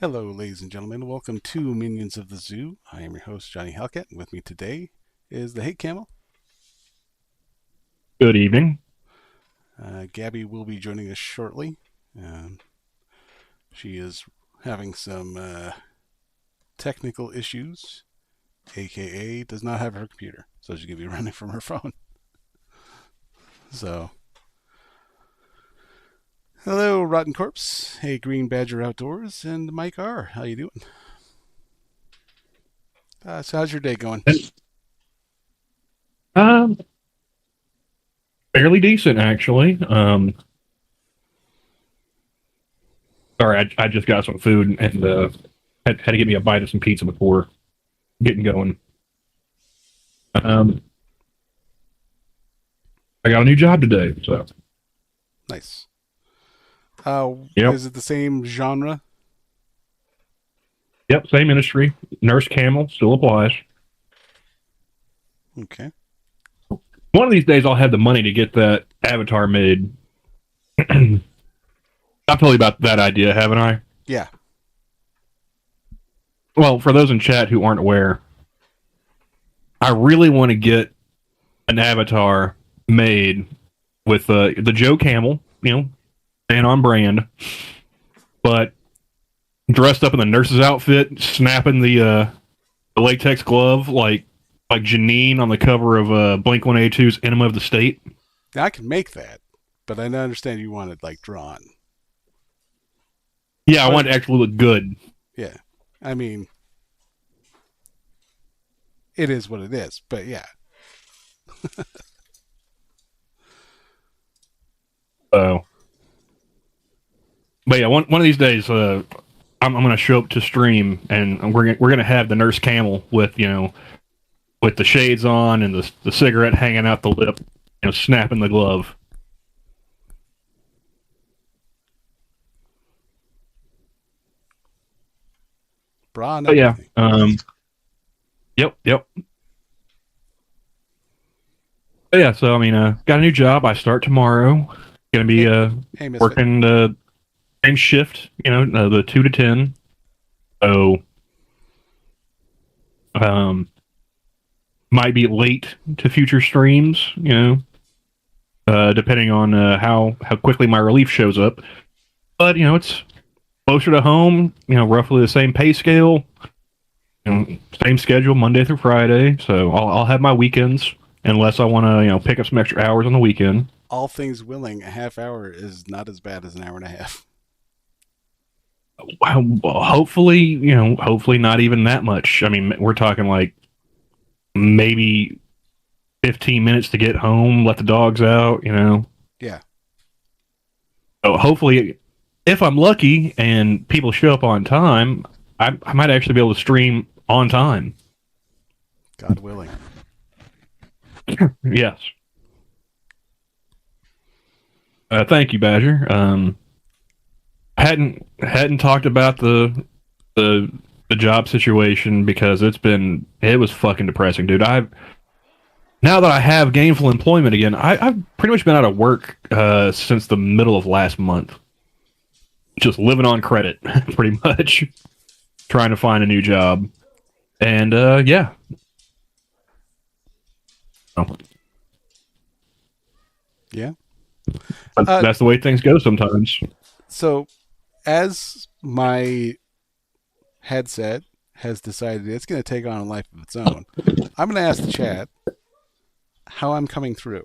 Hello, ladies and gentlemen. Welcome to Minions of the Zoo. I am your host, Johnny Hellcat, and with me today is the Hate Camel. Good evening. Gabby will be joining us shortly. Um, she is having some technical issues, aka does not have her computer, so she's going to be running from her phone. So, hello, Rotten Corpse. Hey, Green Badger Outdoors, and Mike R. How you doing? So, how's your day going? Um, Fairly decent actually. Sorry, I just got some food and had to get me a bite of some pizza before getting going. Um, I got a new job today, so Nice. yep, Is it the same genre? yep, same industry. Nurse Camel still applies. Okay. One of these days, I'll have the money to get that avatar made. I've told you about that idea, haven't I? Yeah. Well, for those in chat who aren't aware, I really want to get an avatar made with the Joe Camel, and on brand, but dressed up in the nurse's outfit, snapping the latex glove like Janine on the cover of Blink 182's Enema of the State. Now I can make that, but I understand you want it like drawn. Yeah, I But want it to actually look good. yeah, I mean, it is what it is. But yeah, So, but yeah, one of these days, I'm gonna show up to stream, and we're gonna have the nurse camel with with the shades on and the cigarette hanging out the lip, snapping the glove. bra and But yeah, everything. yep. But yeah, so I mean, got a new job. I start tomorrow. Gonna be Hey, hey, Misfit. working the same shift, the 2 to 10. So, um, might be late to future streams, depending on how quickly my relief shows up. But it's closer to home. Roughly the same pay scale. Same schedule Monday through Friday. So I'll have my weekends unless I want to pick up some extra hours on the weekend. All things willing, a half hour is not as bad as an hour and a half. Well, hopefully not even that much. I mean, we're talking like maybe 15 minutes to get home, let the dogs out. Yeah. So hopefully, if I'm lucky and people show up on time, I might actually be able to stream on time. God willing. Yes. Thank you, Badger. Hadn't talked about the the job situation because it was fucking depressing, dude. Now that I have gainful employment again, I've pretty much been out of work since the middle of last month. Just living on credit, pretty much. Trying to find a new job. And yeah. Oh, Yeah. that's the way things go sometimes. So, as my headset has decided it's going to take on a life of its own, I'm going to ask the chat how I'm coming through.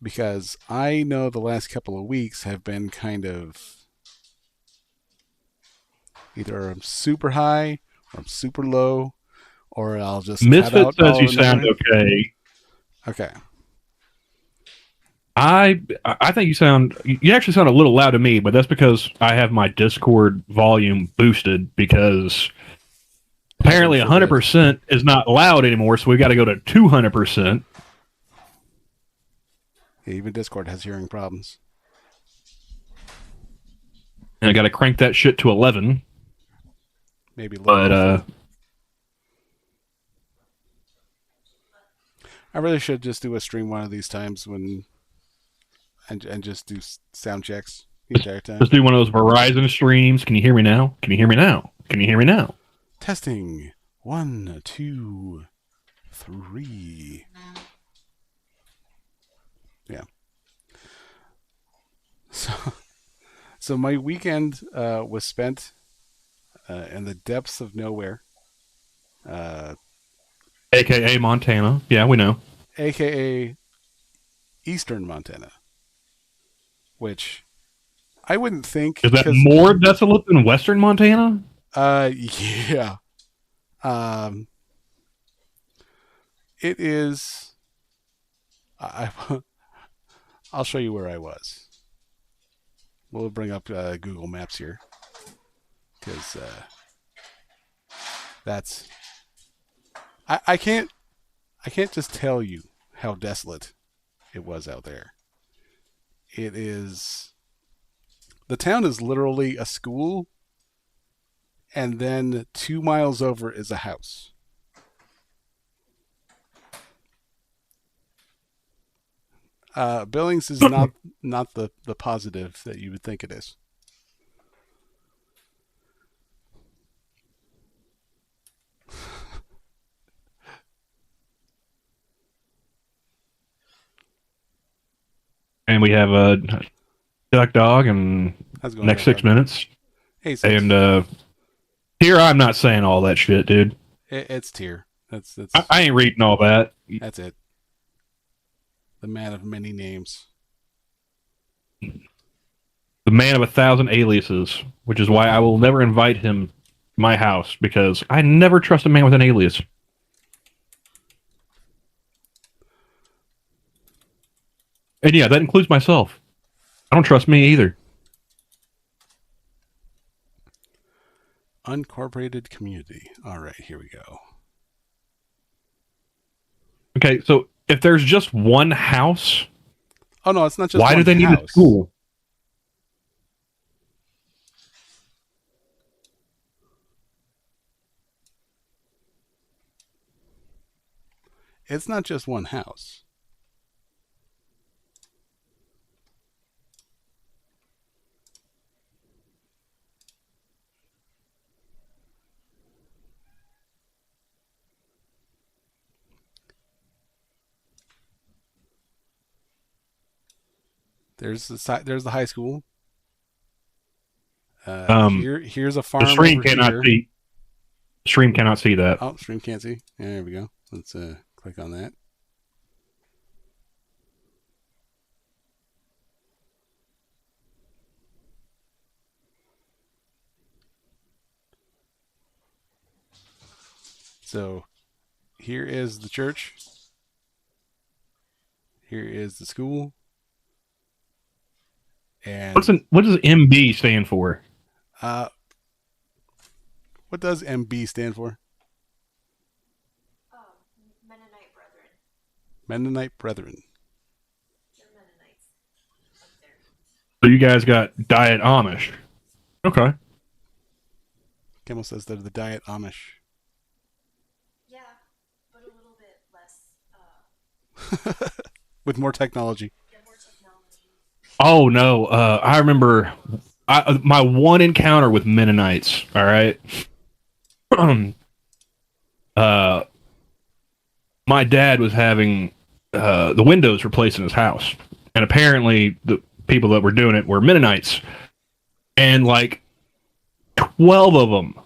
Because I know the last couple of weeks have been kind of either I'm super high or I'm super low, or I'll just cut Misfit out says all you or never sound in. okay. Okay. I think you actually sound a little loud to me, but that's because I have my Discord volume boosted because Heaven apparently forbid. 100% is not loud anymore, so we've got to go to 200%. Yeah, even Discord has hearing problems. And I got to crank that shit to 11. Maybe lower But also. I really should just do a stream one of these times when and just do sound checks the entire time. Just do one of those Verizon streams. Can you hear me now? Can you hear me now? Can you hear me now? Testing 1, 2, 3. Yeah. So my weekend was spent in the depths of nowhere, AKA Montana. Yeah, we know. aka Eastern Montana, which I wouldn't think. Is that more desolate than Western Montana? Yeah. It is. I'll show you where I was. We'll bring up Google Maps here, because that's. I can't just tell you how desolate it was out there. It is. The town is literally a school, and then 2 miles over is a house. Billings is not the positive that you would think it is. And we have a duck dog in next 6 minutes. Hey, Six. And here I'm not saying all that shit, dude. It's Tyr. That's I ain't reading all that. That's it. The man of many names. The man of 1,000 aliases, which is why I will never invite him to my house, because I never trust a man with an alias. And yeah, that includes myself. I don't trust me either. Unincorporated community. All right, here we go. Okay, so if there's just one house, oh no, it's not just. Why one do they house. need a school? It's not just one house. There's the high school. Here's a farm. The stream over cannot here. see. Stream cannot see that. Oh, stream can't see. There we go. Let's click on that. So here is the church. Here is the school. And what does MB stand for? What does MB stand for? Mennonite Brethren. Mennonite Brethren. They're Mennonites up there. So you guys got Diet Amish. Okay. Camel says they're the Diet Amish. Yeah, but a little bit less. With more technology. Yeah, more technology. Oh no, I remember my one encounter with Mennonites. All right. My dad was having the windows replaced in his house, and apparently the people that were doing it were Mennonites, and like 12 of them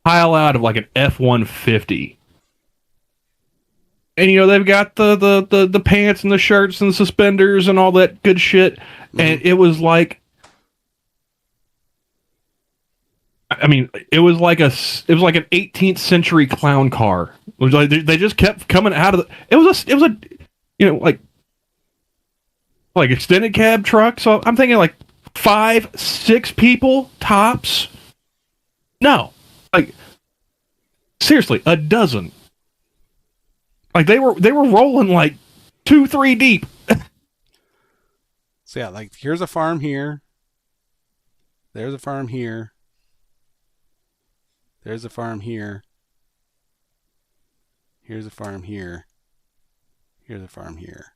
pile out of like an F-150. And, you know, they've got the pants and the shirts and the suspenders and all that good shit. Mm-hmm. And it was like, I mean, it was like an 18th century clown car. It was like they just kept coming out of the. It was a, you know, like extended cab truck. So I'm thinking like 5, 6 people tops. No, like seriously, a dozen. Like they were rolling like 2, 3 deep. So yeah, like here's a farm here. There's a farm here. There's a farm here. Here's a farm here. Here's a farm here.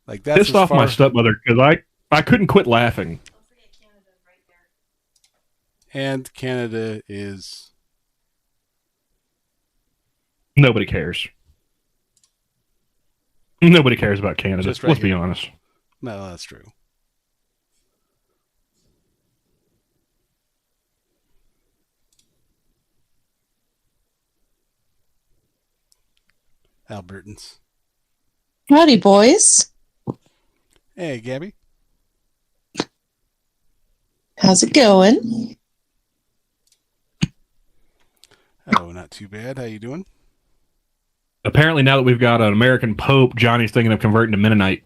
Like that's Pissed off my stepmother because I couldn't quit laughing. Don't forget Canada right there. And Canada is... Nobody cares. Nobody cares about Canada. Just right Let's be here. honest. No, that's true. Albertans. Howdy, boys. Hey, Gabby. How's it going? Oh, not too bad. How you doing? Apparently, now that we've got an American Pope, Johnny's thinking of converting to Mennonite.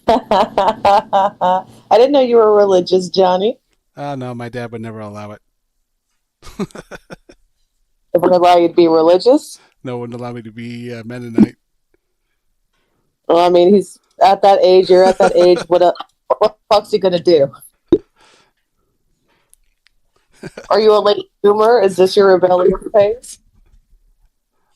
I didn't know you were religious, Johnny. No, my dad would never allow it. It would allow you to be religious. No one would allow me to be Mennonite. Well, I mean, he's at that age. You're at that age. What the fuck's he gonna do? Are you a late boomer? Is this your rebellious phase?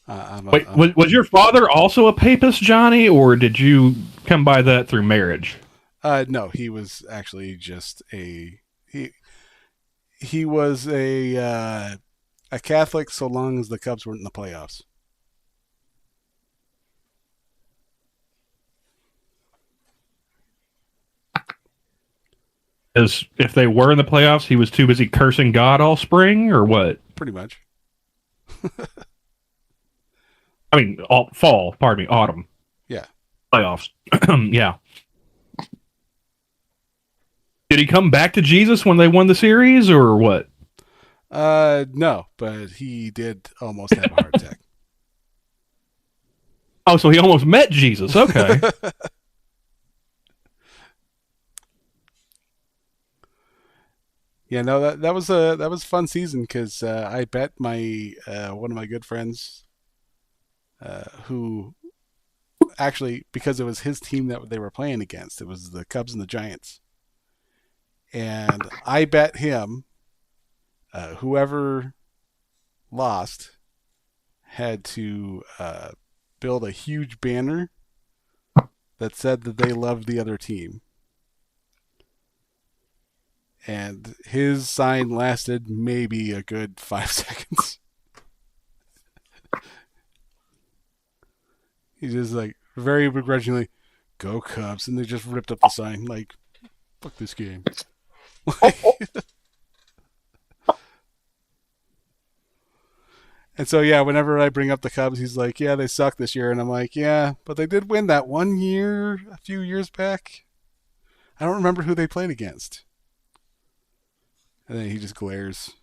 Wait, was your father also a papist, Johnny, or did you come by that through marriage? No, he was actually just he was a Catholic so long as the Cubs weren't in the playoffs. As if they were in the playoffs, he was too busy cursing God all spring, or what? Pretty much. I mean, fall. Pardon me, autumn. Yeah. Playoffs. Yeah. Did he come back to Jesus when they won the series, or what? No, but he did almost have a heart attack. Oh, so he almost met Jesus. Okay. Yeah, no, that was a fun season because I bet my one of my good friends, who actually, because it was his team that they were playing against, it was the Cubs and the Giants, and I bet him whoever lost had to build a huge banner that said that they loved the other team. And his sign lasted maybe a good 5 seconds. He just like very begrudgingly, "Go Cubs," and they just ripped up the sign like, "Fuck this game." And so yeah, whenever I bring up the Cubs, he's like, "Yeah, they suck this year," and I'm like, "Yeah, but they did win that one year a few years back. I don't remember who they played against." And then he just glares.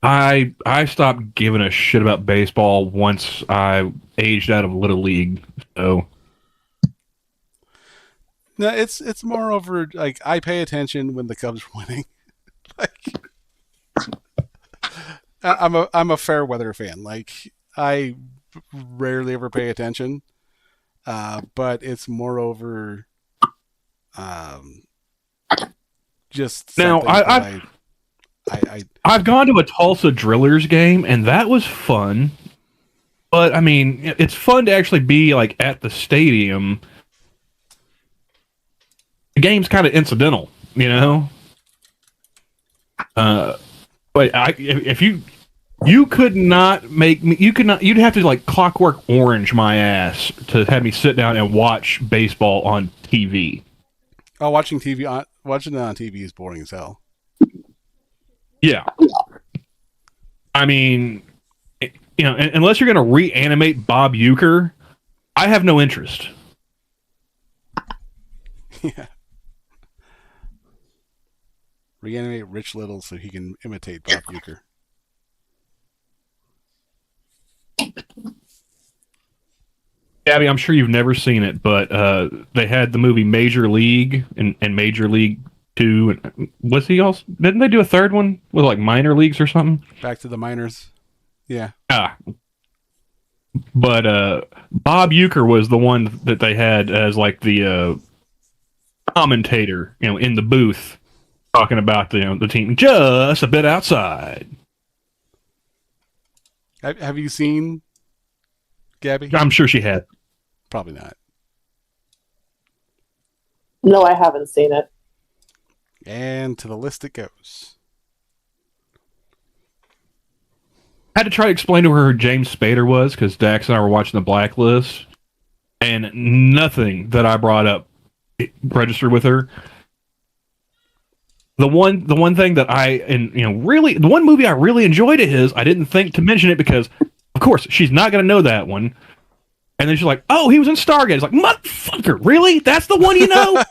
I stopped giving a shit about baseball once I aged out of Little League. So No, it's more over like I pay attention when the Cubs are winning. Like I'm a fair weather fan. Like I rarely ever pay attention, but it's more over. Just now I've gone to a Tulsa Drillers game and that was fun, but I mean it's fun to actually be like at the stadium. The game's kind of incidental, you know. But if you could not make me, you'd have to like Clockwork Orange my ass to have me sit down and watch baseball on TV. Oh, watching it on TV is boring as hell. Yeah. I mean, you know, unless you're going to reanimate Bob Uecker, I have no interest. Yeah. Reanimate Rich Little so he can imitate Bob Uecker. Gabby, I'm sure you've never seen it, but they had the movie Major League and Major League 2. And was he also? Didn't they do a third one with like minor leagues or something? Back to the minors. Yeah. But Bob Uecker was the one that they had as like the commentator, you know, in the booth, talking about the team just a bit outside. Have you seen Gabby? I'm sure she had. Probably not. No, I haven't seen it. And to the list it goes. I had to try to explain to her who James Spader was because Dax and I were watching The Blacklist, and nothing that I brought up registered with her. The one thing that really, the one movie I really enjoyed of his, I didn't think to mention it because, of course, she's not going to know that one. And then she's like, "Oh, he was in Stargate." It's like, motherfucker, really? That's the one you know?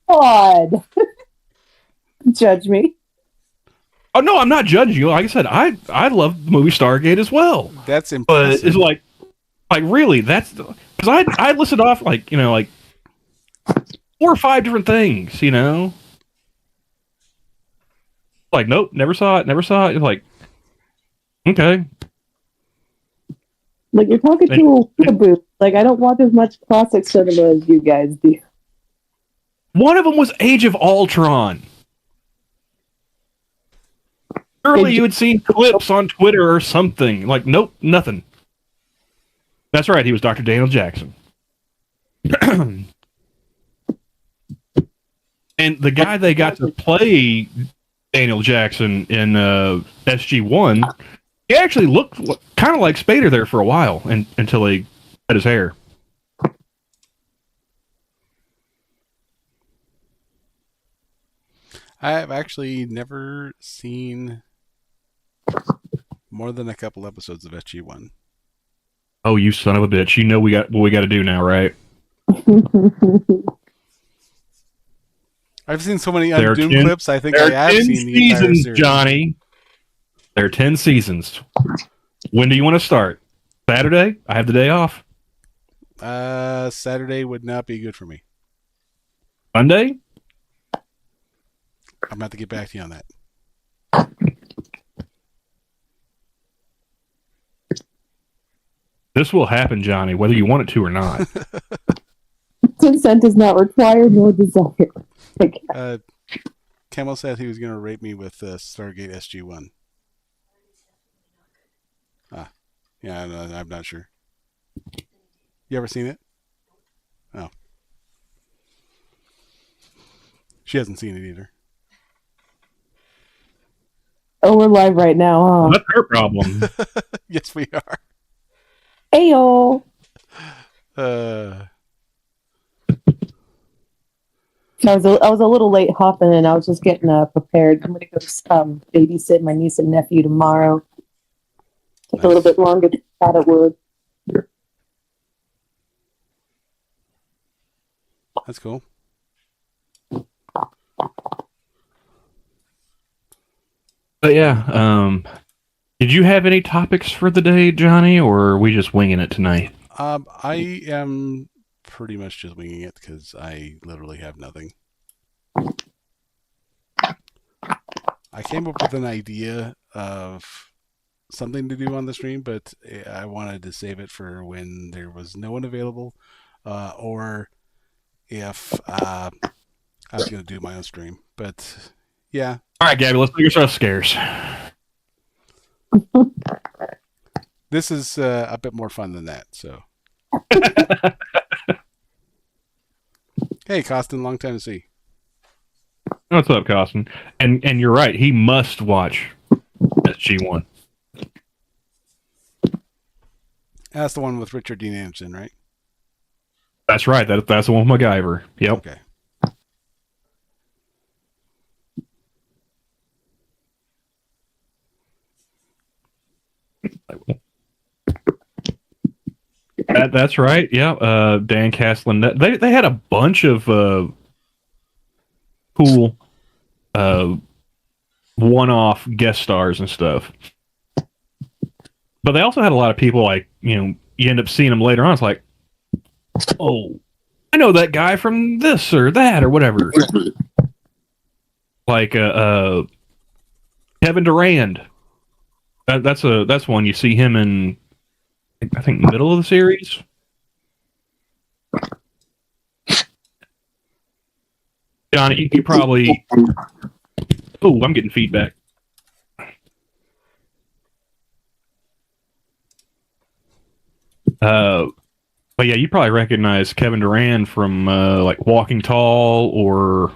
God. Judge me. Oh no, I'm not judging you. Like I said, I love the movie Stargate as well. That's impressive. But it's like really, that's because I listed off like 4 or 5 different things. Like, nope, never saw it. It's like, okay. Like, you're talking to a weeaboo. Like, I don't watch as much classic cinema as you guys do. One of them was Age of Ultron. Surely you had seen clips on Twitter or something. Like, nope, nothing. That's right, he was Dr. Daniel Jackson. And the guy they got to play Daniel Jackson in SG-1, he actually looked kind of like Spader there for a while until he cut his hair. I have actually never seen more than a couple episodes of SG-1. Oh, you son of a bitch. You know what we got to do now, right? I've seen so many Doom clips, I think I have seen the entire series. Johnny. There are 10 seasons. When do you want to start? Saturday? I have the day off. Saturday would not be good for me. Monday? I'm about to get back to you on that. This will happen, Johnny, whether you want it to or not. Consent is not required nor desired. Camel said he was going to rate me with Stargate SG-1. Yeah, I'm not sure. You ever seen it? Oh. She hasn't seen it either. Oh, we're live right now, huh? That's her problem. Yes, we are. Ayo. Uh, I was a little late hopping in. I was just getting prepared. I'm going to go babysit my niece and nephew tomorrow. Took a little bit longer than I thought it would. That's cool. But yeah, did you have any topics for the day, Johnny, or are we just winging it tonight? I am pretty much just winging it because I literally have nothing. I came up with an idea of something to do on the stream, but I wanted to save it for when there was no one available, or if I was going to do my own stream. But yeah. All right, Gabby, let's make yourself scarce. This is a bit more fun than that, so. Hey, Costin, long time to see. What's up, Costin? And you're right, he must watch SG-1. That's the one with Richard Dean Anderson, right? That's right, that's the one with MacGyver. Yep. Okay. That's right. Yeah. Dan Castellan. They had a bunch of cool one-off guest stars and stuff. But they also had a lot of people like, you end up seeing them later on. It's like, oh, I know that guy from this or that or whatever. Like Kevin Durand. That's one you see him in. I think middle of the series. Johnny, you probably. Oh, I'm getting feedback. But yeah, you probably recognize Kevin Durant from like Walking Tall or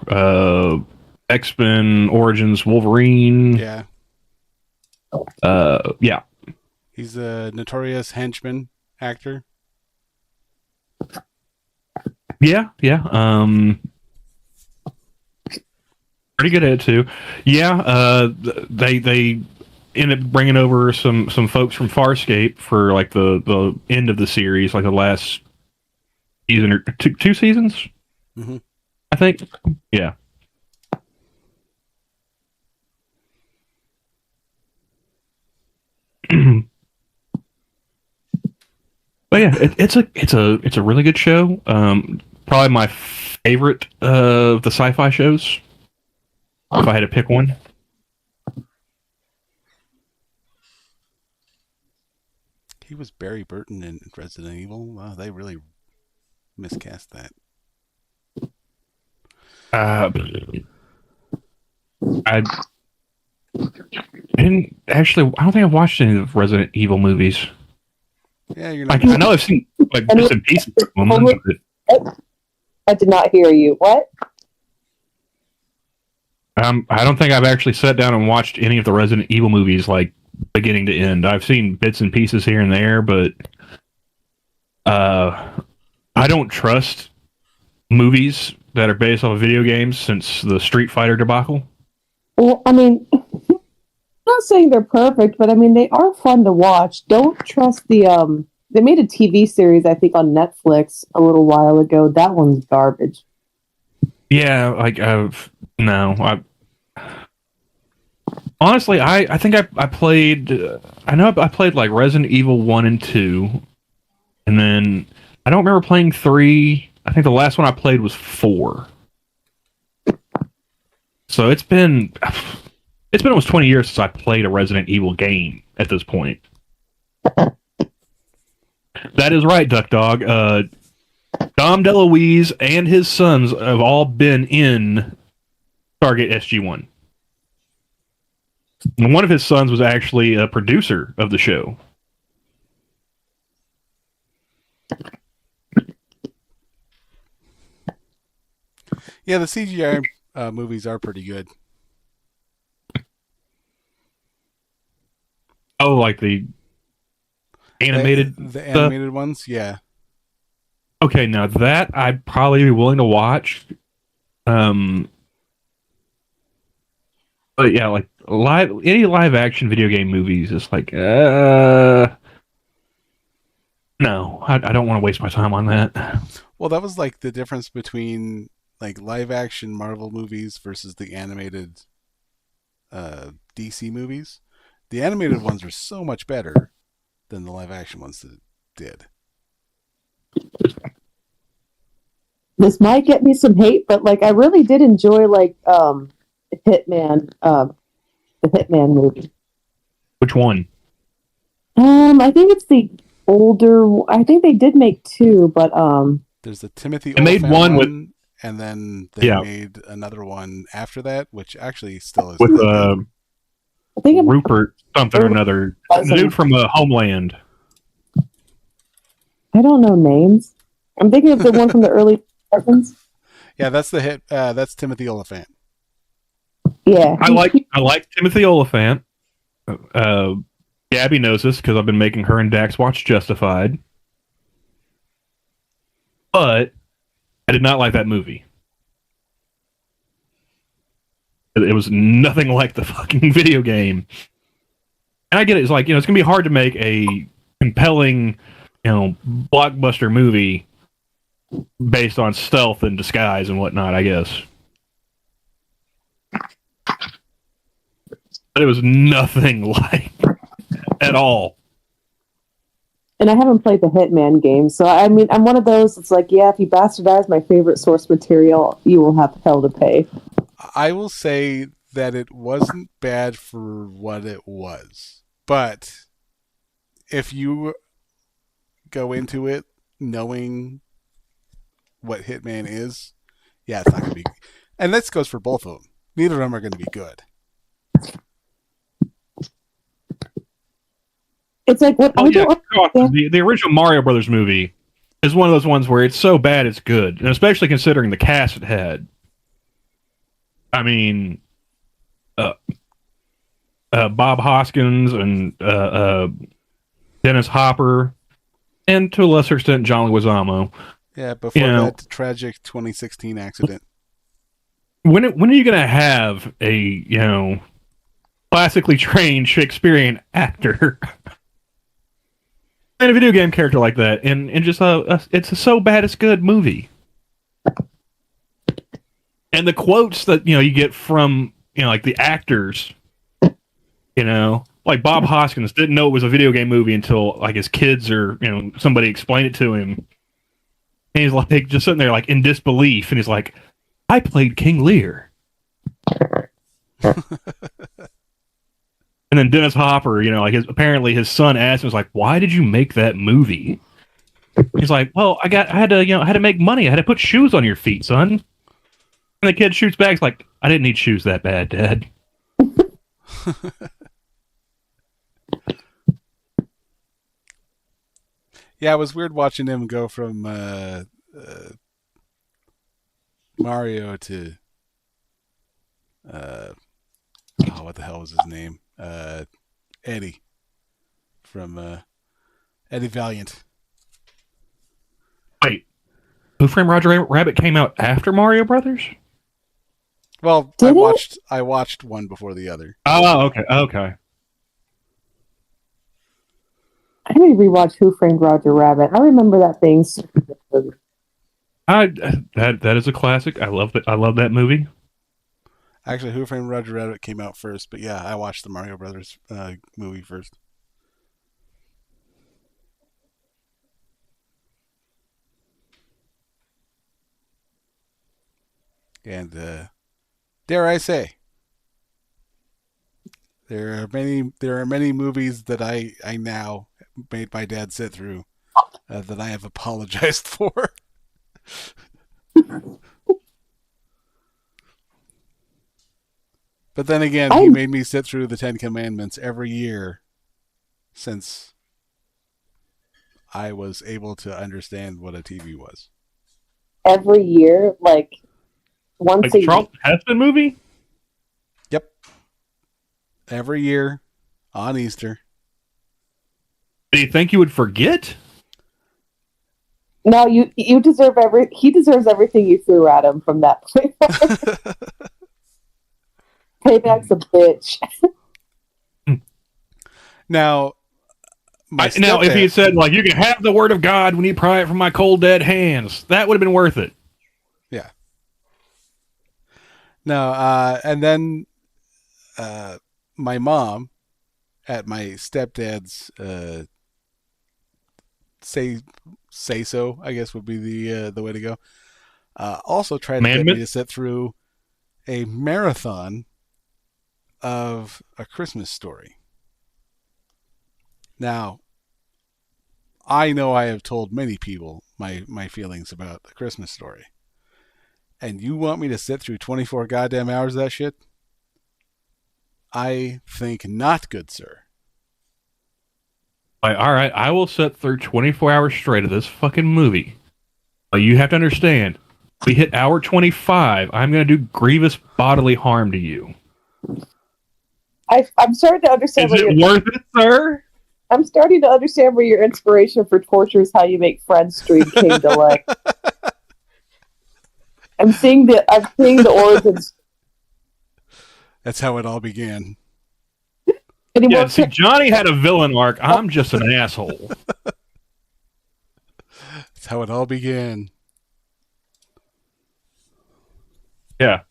X-Men Origins Wolverine. Yeah. Yeah. He's a notorious henchman actor. Yeah. Pretty good at it too. Yeah. They ended up bringing over some folks from Farscape for like the end of the series, like the last season or two seasons. Mm-hmm. I think. Yeah. But yeah, it's a really good show. Probably my favorite of the sci-fi shows. If I had to pick one, He was Barry Burton in Resident Evil. Wow, they really miscast that. I didn't actually. I don't think I've watched any of the Resident Evil movies. Yeah, you're not. I know I've seen like bits and pieces of them. But, I did not hear you. What? I don't think I've actually sat down and watched any of the Resident Evil movies like beginning to end. I've seen bits and pieces here and there, but I don't trust movies that are based off of video games since the Street Fighter debacle. Well, I mean, I'm not saying they're perfect, but I mean they are fun to watch. Don't trust the They made a TV series, I think, on Netflix a little while ago. That one's garbage. Yeah, like honestly, I think I played. I know I played like Resident Evil 1 and 2, and then I don't remember playing 3. I think the last one I played was 4. So it's been almost 20 years since I played a Resident Evil game at this point. That is right, Duck Dog. Dom DeLuise and his sons have all been in Stargate SG-1. And one of his sons was actually a producer of the show. Yeah, the CGI movies are pretty good. Oh, like the animated the animated ones, yeah. Okay, now that I'd probably be willing to watch. But yeah, like any live action video game movies, it's like no, I don't want to waste my time on that. Well, that was like the difference between like live action Marvel movies versus the animated DC movies. The animated ones are so much better than the live action ones that did. This might get me some hate, but like I really did enjoy like Hitman, the Hitman movie. Which one? I think it's the older. I think they did make 2, but there's the Timothy. They made one with, and then they made another one after that, which actually still is with I think Rupert something or another, the dude from Homeland. I don't know names. I'm thinking of the one from the early 2000s. Yeah, that's the hit. That's Timothy Oliphant. Yeah, I like Timothy Oliphant. Gabby knows this because I've been making her and Dax watch Justified. But I did not like that movie. It was nothing like the fucking video game. And I get it. It's like, it's going to be hard to make a compelling, blockbuster movie based on stealth and disguise and whatnot, I guess. But it was nothing like at all. And I haven't played the Hitman game, so I mean, I'm one of those. It's like, yeah, if you bastardize my favorite source material, you will have hell to pay. I will say that it wasn't bad for what it was, but if you go into it knowing what Hitman is, yeah, it's not going to be. And this goes for both of them. Neither of them are going to be good. It's like what I don't understand. The original Mario Brothers movie is one of those ones where it's so bad it's good, and especially considering the cast it had. I mean, Bob Hoskins and Dennis Hopper, and to a lesser extent John Leguizamo. Yeah, before that tragic 2016 accident. When are you going to have a classically trained Shakespearean actor and a video game character like that, and just it's a so bad it's good movie? And the quotes that you get from like the actors, like Bob Hoskins didn't know it was a video game movie until like his kids or somebody explained it to him, and he's like just sitting there like in disbelief, and he's like, "I played King Lear." And then Dennis Hopper, apparently his son asked him, was like, "Why did you make that movie?" He's like, "Well, I had to make money. I had to put shoes on your feet, son." And the kid shoots back. He's like, "I didn't need shoes that bad, Dad." Yeah, it was weird watching him go from Mario to what the hell was his name? Eddie from Eddie Valiant. Wait, Who Framed Roger Rabbit came out after Mario Brothers? Well, I watched one before the other. Oh, okay. I need to rewatch Who Framed Roger Rabbit. I remember that being super good. That is a classic. I love that movie. Actually, Who Framed Roger Rabbit came out first, but yeah, I watched the Mario Brothers movie first. And dare I say, there are many movies that I now made my dad sit through that I have apologized for. But then again, he made me sit through the Ten Commandments every year since I was able to understand what a TV was. Every year, like once a Charlton Heston movie? Yep. Every year on Easter. Do you think you would forget? No, you deserve he deserves everything you threw at him from that point. Payback's a bitch. Now, if he had said, like, you can have the word of God when you pry it from my cold, dead hands, that would have been worth it. Yeah. No, and then my mom, at my stepdad's say so, I guess would be the way to go. Also tried to get me to sit through a marathon of A Christmas Story. Now, I know I have told many people my feelings about A Christmas Story. And you want me to sit through 24 goddamn hours of that shit? I think not, good sir. All right, I will sit through 24 hours straight of this fucking movie. But you have to understand, we hit hour 25, I'm going to do grievous bodily harm to you. I'm starting to understand. Is it worth it, sir? I'm starting to understand where your inspiration for torture is how you make friends stream came to life. I'm seeing the origins. That's how it all began. Yeah, see, Johnny had a villain arc. I'm just an asshole. That's how it all began. Yeah.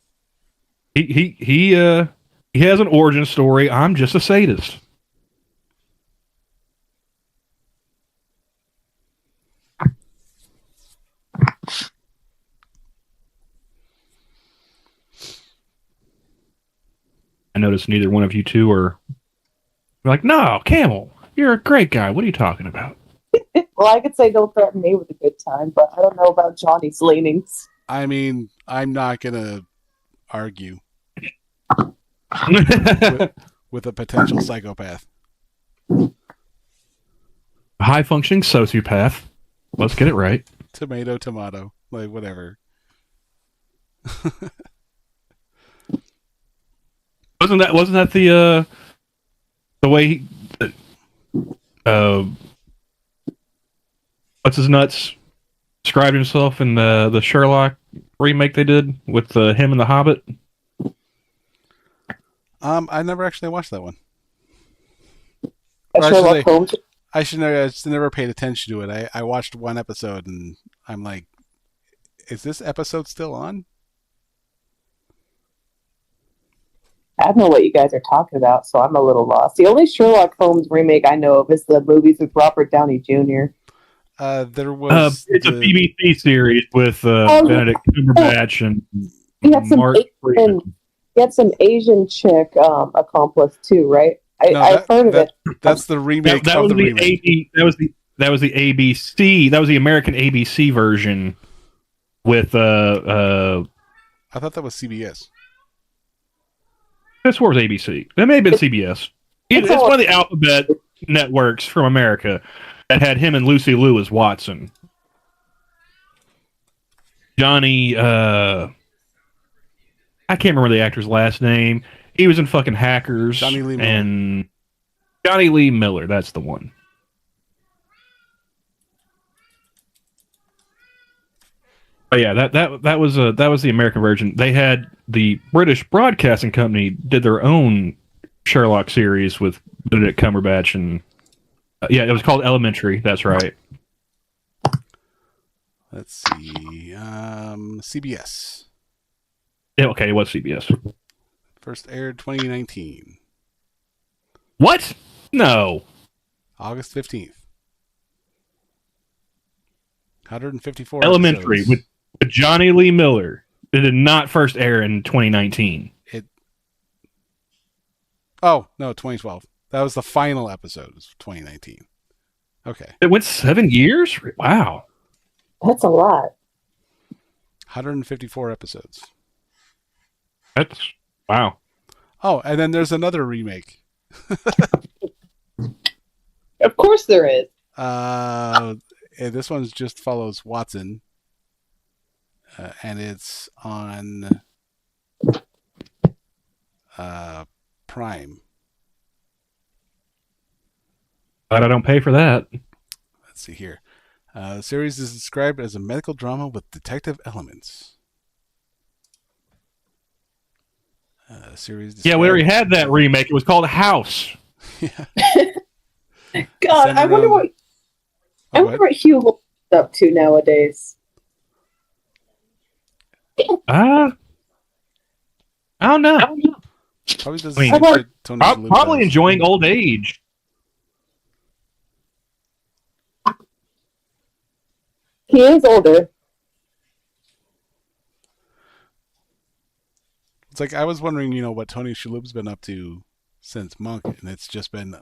He has an origin story. I'm just a sadist. I noticed neither one of you two are like, no, Camel, you're a great guy. What are you talking about? Well, I could say don't threaten me with a good time, but I don't know about Johnny's leanings. I mean, I'm not going to argue with a potential psychopath. high functioning sociopath. Let's get it right. Tomato, like whatever. Wasn't that the way he, what's his nuts described himself in the Sherlock remake they did with him and the Hobbit? I never actually watched that one. Sherlock Holmes. I just never paid attention to it. I watched one episode and I'm like, is this episode still on? I don't know what you guys are talking about, so I'm a little lost. The only Sherlock Holmes remake I know of is the movies with Robert Downey Jr. There was it's a BBC series with Benedict Cumberbatch and He had some Mark Freeman. He had some Asian chick accomplice too, right? I've heard of it. That's the remake that of was the the remake. that was the ABC. That was the American ABC version with I thought that was CBS. This was ABC. That may have been CBS. It's one of the alphabet networks from America that had him and Lucy Liu as Watson. Johnny, I can't remember the actor's last name. He was in fucking Hackers. Johnny Lee Miller. And Johnny Lee Miller, that's the one. But yeah, that was the American version. They had the British Broadcasting Company did their own Sherlock series with Benedict Cumberbatch and it was called Elementary. That's right. Let's see, CBS. Yeah, okay, it was CBS. First aired 2019. What? No. August 15th. 154 Elementary episodes. with Johnny Lee Miller. It did not first air in 2019. Oh, no, 2012. That was the final episode. It was 2019. Okay. It went 7 years? Wow. That's a lot. 154 episodes. That's wow. Oh, and then there's another remake. Of course there is. And this one just follows Watson. And it's on Prime. But I don't pay for that. Let's see here. The series is described as a medical drama with detective elements. Series. Yeah, we already had that remake. It was called House. Yeah. God, I wonder what Hugh looks up to nowadays. I don't know. Probably does I mean, probably enjoying old age. He is older. It's like I was wondering, what Tony Shalhoub's been up to since Monk, and it's just been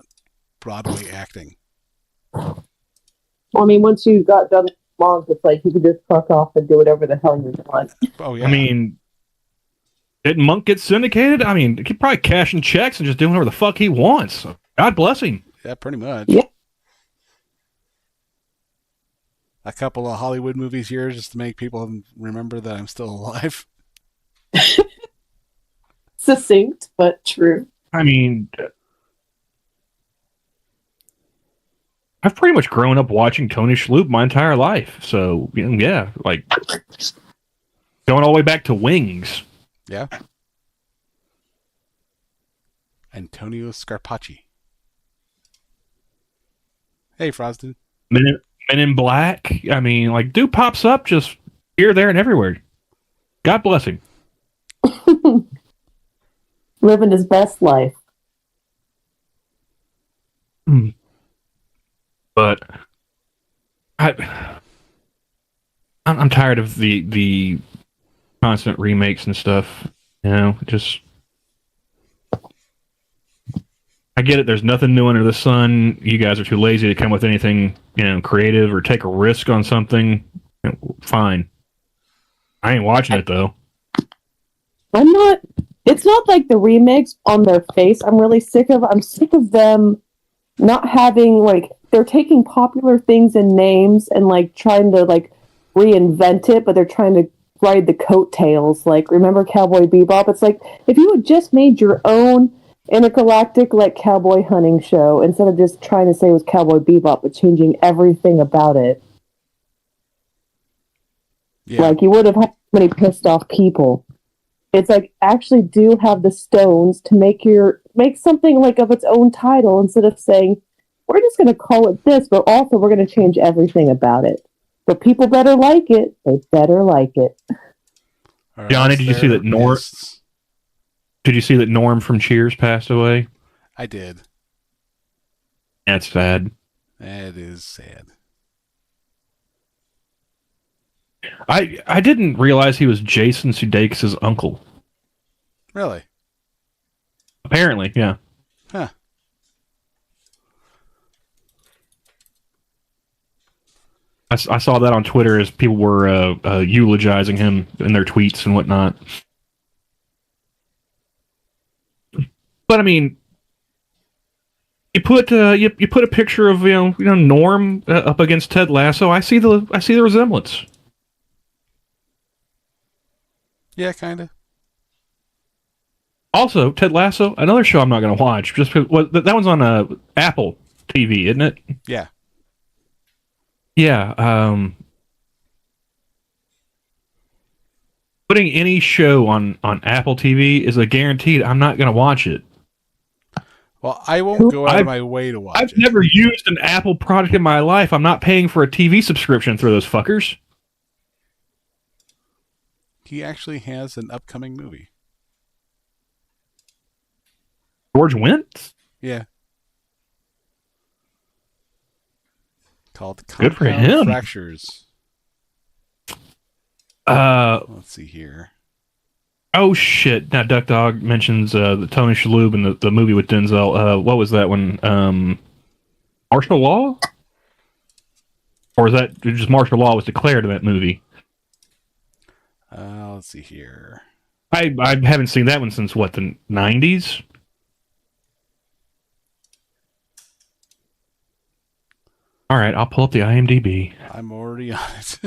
Broadway acting. Well, I mean, once you got done with Monk, it's like you could just fuck off and do whatever the hell you want. Oh yeah. I mean, didn't Monk get syndicated? I mean, he could probably cashing checks and just doing whatever the fuck he wants. So God bless him. Yeah, pretty much. Yeah. A couple of Hollywood movies here just to make people remember that I'm still alive. Succinct, but true. I mean, I've pretty much grown up watching Tony Shalhoub my entire life. So, yeah, like going all the way back to Wings. Yeah. Antonio Scarpacci. Hey, Frosted. Men in Black. I mean, like, dude pops up just here, there, and everywhere. God bless him. Living his best life. But I'm tired of the constant remakes and stuff. Just I get it. There's nothing new under the sun. You guys are too lazy to come with anything, creative or take a risk on something. Fine. I ain't watching it though. I'm not. It's not like the remakes on their face. I'm sick of them not having like they're taking popular things and names and like trying to like reinvent it, but they're trying to ride the coattails. Like remember Cowboy Bebop? It's like if you had just made your own intergalactic like cowboy hunting show instead of just trying to say it was Cowboy Bebop but changing everything about it. Yeah. Like you would have had many pissed off people. It's like actually do have the stones to make something like of its own title instead of saying we're just going to call it this, but also we're going to change everything about it. But people better like it. They better like it. Johnny, did you see that Norm? Pissed. Did you see that Norm from Cheers passed away? I did. That's sad. That is sad. I didn't realize he was Jason Sudeikis' uncle. Really? Apparently, yeah. Huh. I saw that on Twitter as people were eulogizing him in their tweets and whatnot. But I mean, you put you put a picture of you know Norm up against Ted Lasso. I see the resemblance. Yeah, kind of. Also, Ted Lasso, another show I'm not going to watch just because that one's on Apple TV, isn't it? Yeah. Yeah. Putting any show on Apple TV is a guaranteed I'm not going to watch it. Well, I won't go out of my way to watch it. I've never used an Apple product in my life. I'm not paying for a TV subscription through those fuckers. He actually has an upcoming movie. George Wendt? Yeah. Called Good for Compound him. Fractures. Let's see here. Oh shit! Now Duck Dog mentions the Tony Shalhoub and the movie with Denzel. What was that one? Martial Law, or is that just Martial Law was declared in that movie? Let's see here. I haven't seen that one since what, the 90s. All right, I'll pull up the IMDb. I'm already on it.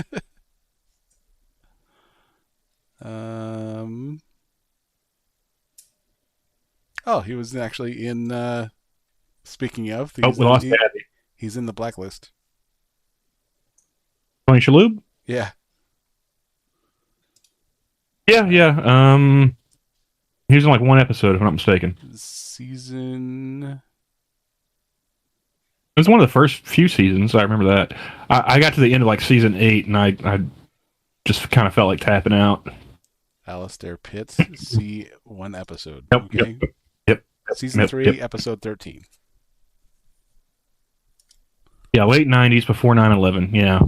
Oh, he was actually in. Speaking of, We lost Gabby. He's in the blacklist. Tony Shalhoub? Yeah. Yeah. He was in like one episode, if I'm not mistaken. Season. It was one of the first few seasons. I remember that. I got to the end of like season 8, and I just kind of felt like tapping out. Alistair Pitts. See one episode. Yep, Okay. Yep. Season 3, episode 13. Yeah, late 90s before 9/11. Yeah.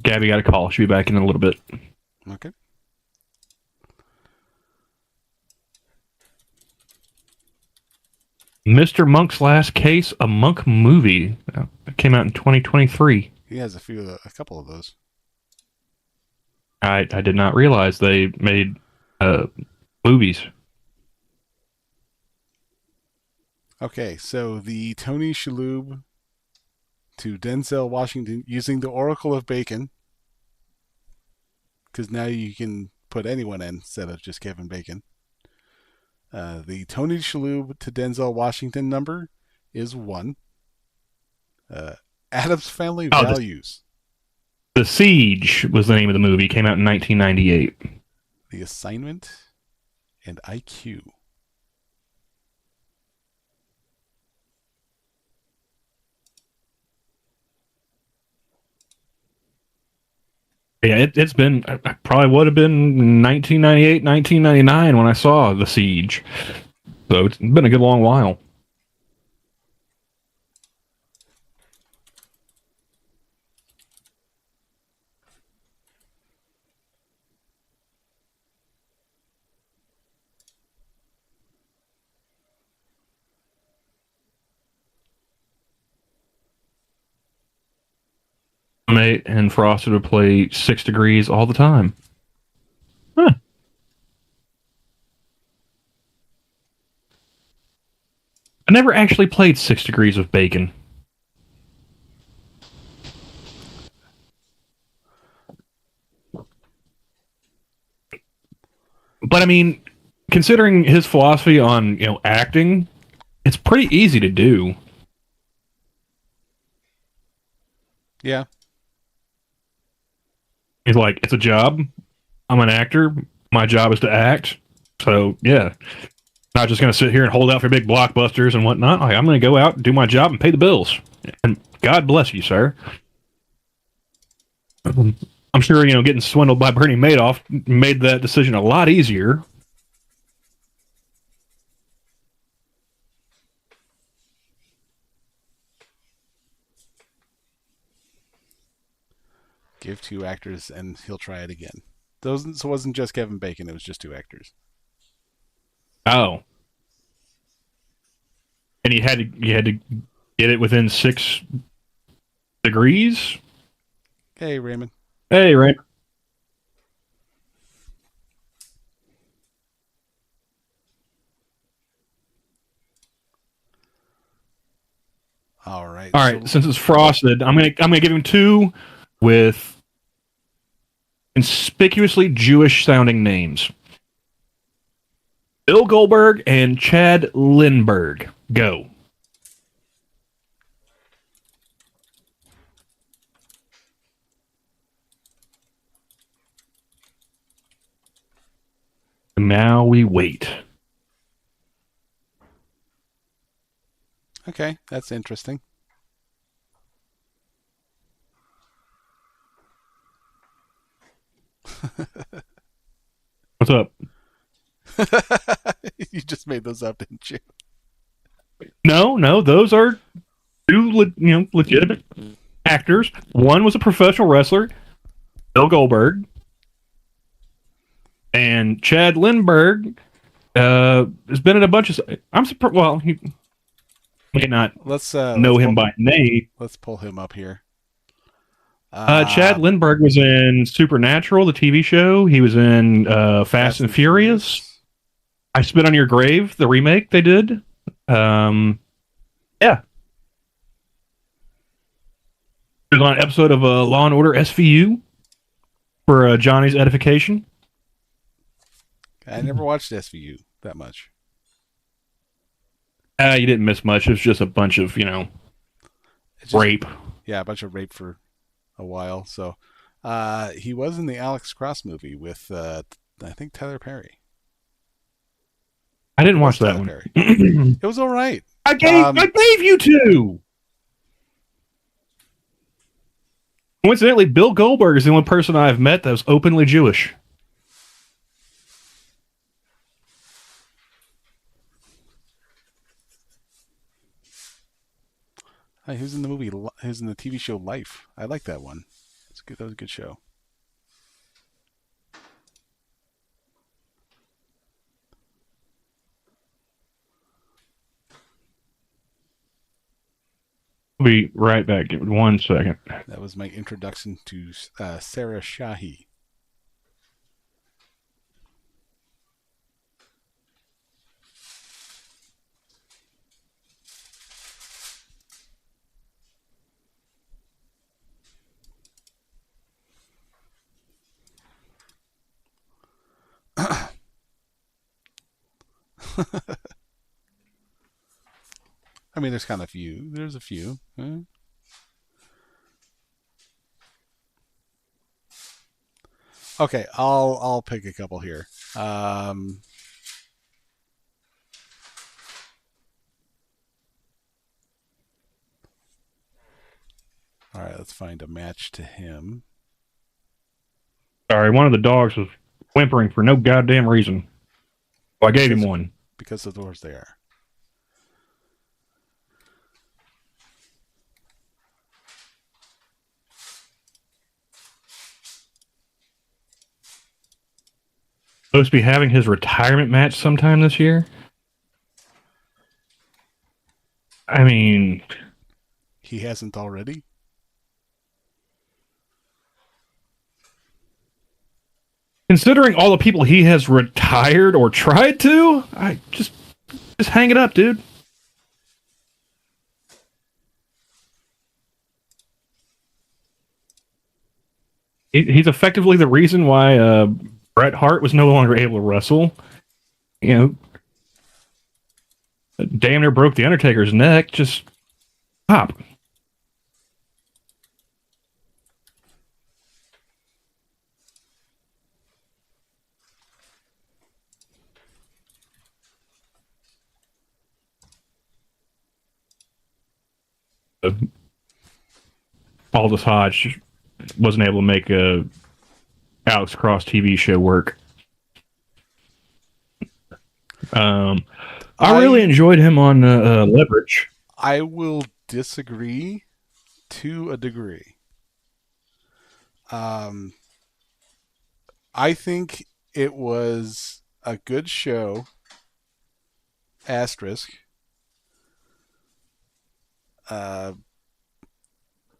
Gabby got a call. She'll be back in a little bit. Okay. Mr. Monk's Last Case, a Monk movie. It came out in 2023. He has a couple of those. I did not realize they made movies. Okay, so the Tony Shalhoub to Denzel Washington using the Oracle of Bacon, because now you can put anyone in instead of just Kevin Bacon. The Tony Shalhoub to Denzel Washington number is 1. Adam's Family Values. The Siege was the name of the movie. Came out in 1998. The Assignment and IQ. Yeah, it's been, I probably would have been 1998, 1999 when I saw The Siege. So it's been a good long while. Mate and Frosted would play 6 Degrees all the time. Huh. I never actually played 6 Degrees of Bacon. But I mean, considering his philosophy on, acting, it's pretty easy to do. Yeah. He's like, it's a job. I'm an actor. My job is to act. So, yeah. Not just going to sit here and hold out for big blockbusters and whatnot. Like, I'm going to go out and do my job and pay the bills. And God bless you, sir. I'm sure, getting swindled by Bernie Madoff made that decision a lot easier. Give 2 actors and he'll try it again. So it wasn't just Kevin Bacon, it was just 2 actors. Oh. And you had to get it within 6 degrees? Hey, Raymond. Hey, Raymond. All right. All right. Since it's Frosted, I'm gonna give him 2 with conspicuously Jewish sounding names. Bill Goldberg and Chad Lindbergh. Go. Now we wait. Okay, that's interesting. What's up? You just made those up, didn't you? No, those are 2 legitimate actors. One was a professional wrestler, Bill Goldberg, and Chad Lindbergh has been in a bunch of. I'm surprised. Well, he may not know him by name. Let's pull him up here. Chad Lindbergh was in Supernatural, the TV show. He was in Fast and Furious. I Spit on Your Grave, the remake they did. Yeah. He was on an episode of Law and Order SVU for Johnny's edification. I never watched SVU that much. You didn't miss much. It was just a bunch of, rape. Yeah, a bunch of rape for a while. So he was in the Alex Cross movie with, I think, Tyler Perry. I didn't watch that one. It was all right. I gave you 2. Coincidentally, Bill Goldberg is the only person I've met that was openly Jewish. He was in the movie. He was in the TV show Life. I like that one. That was a good show. I'll be right back. Give me 1 second. That was my introduction to Sarah Shahi. I mean, there's kind of few. There's a few. Huh? Okay, I'll pick a couple here. All right, let's find a match to him. Sorry, one of the dogs was whimpering for no goddamn reason. Well, I gave him one. Because of those they are. Supposed to be having his retirement match sometime this year? I mean... He hasn't already? considering all the people he has retired or tried to, I just hang it up, dude. He's effectively the reason why Bret Hart was no longer able to wrestle. You know, damn near broke the Undertaker's neck. Just stop. Aldous Hodge wasn't able to make a Alex Cross TV show work. I really enjoyed him on Leverage. I will disagree to a degree. I think it was a good show. Asterisk.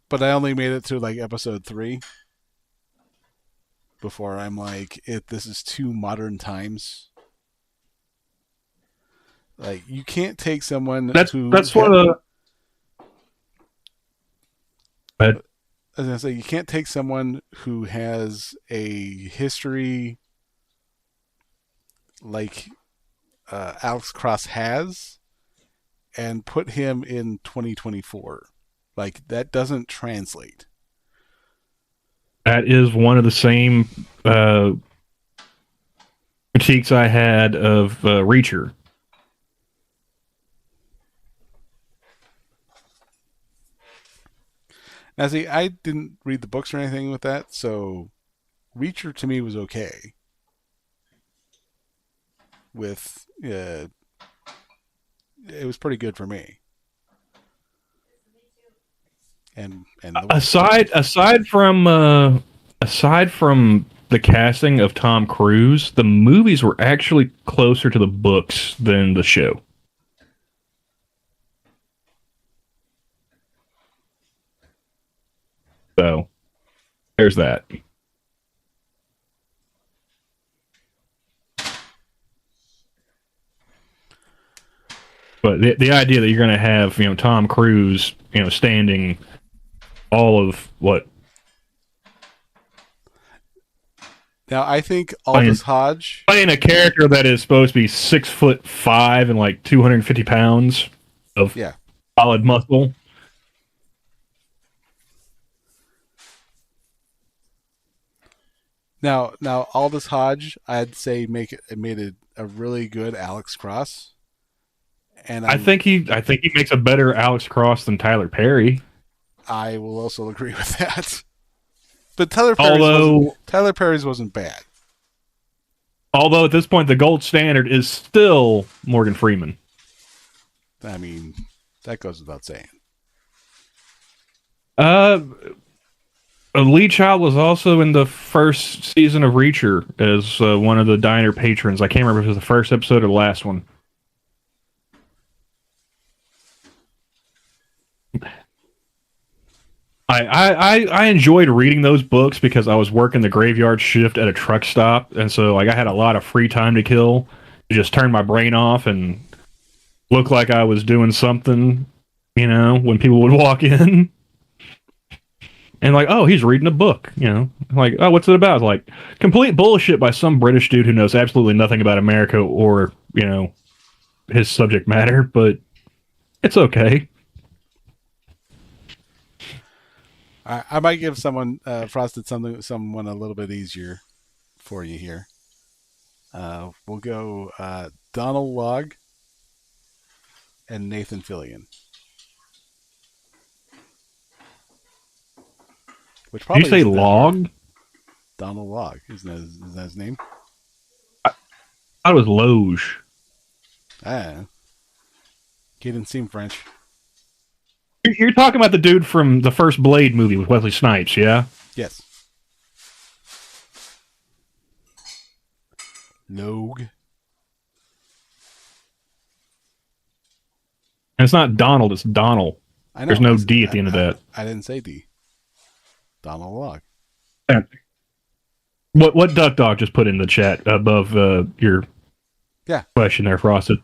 But I only made it through like episode 3 before I'm like, this is too modern times. Like, you can't take someone That's one of the. I was gonna say, you can't take someone who has a history like Alex Cross has and put him in 2024. Like, that doesn't translate. That is one of the same critiques I had of Reacher. Now, see, I didn't read the books or anything with that, so Reacher to me was okay. It was pretty good for me. And aside from the casting of Tom Cruise, the movies were actually closer to the books than the show. So there's that. But the idea that you're going to have, Tom Cruise, standing all of what? Now, I think Aldous Hodge playing a character that is supposed to be 6'5" and like 250 pounds of solid muscle. Now Aldous Hodge, I'd say made it a really good Alex Cross. And I think he makes a better Alex Cross than Tyler Perry. I will also agree with that. But Tyler Perry's wasn't bad. Although at this point the gold standard is still Morgan Freeman. I mean, that goes without saying. Lee Child was also in the first season of Reacher as one of the diner patrons. I can't remember if it was the first episode or the last one. I enjoyed reading those books because I was working the graveyard shift at a truck stop, and so like I had a lot of free time to kill to just turn my brain off and look like I was doing something, when people would walk in. And like, oh, he's reading a book, Like, oh, what's it about? Like, complete bullshit by some British dude who knows absolutely nothing about America or, his subject matter, but it's okay. I might give someone someone a little bit easier for you here. We'll go Donald Logg and Nathan Fillion. Which probably did you say Log? Donald Logg. Isn't that his name? I thought it was Loge. He didn't seem French. You're talking about the dude from the first Blade movie with Wesley Snipes, yeah? Yes. Logue. And it's not Donald, it's Donald. I know. There's no D at the end of that. I didn't say D. Donald Logg. What Duck Dog just put in the chat above your question there, Frosted?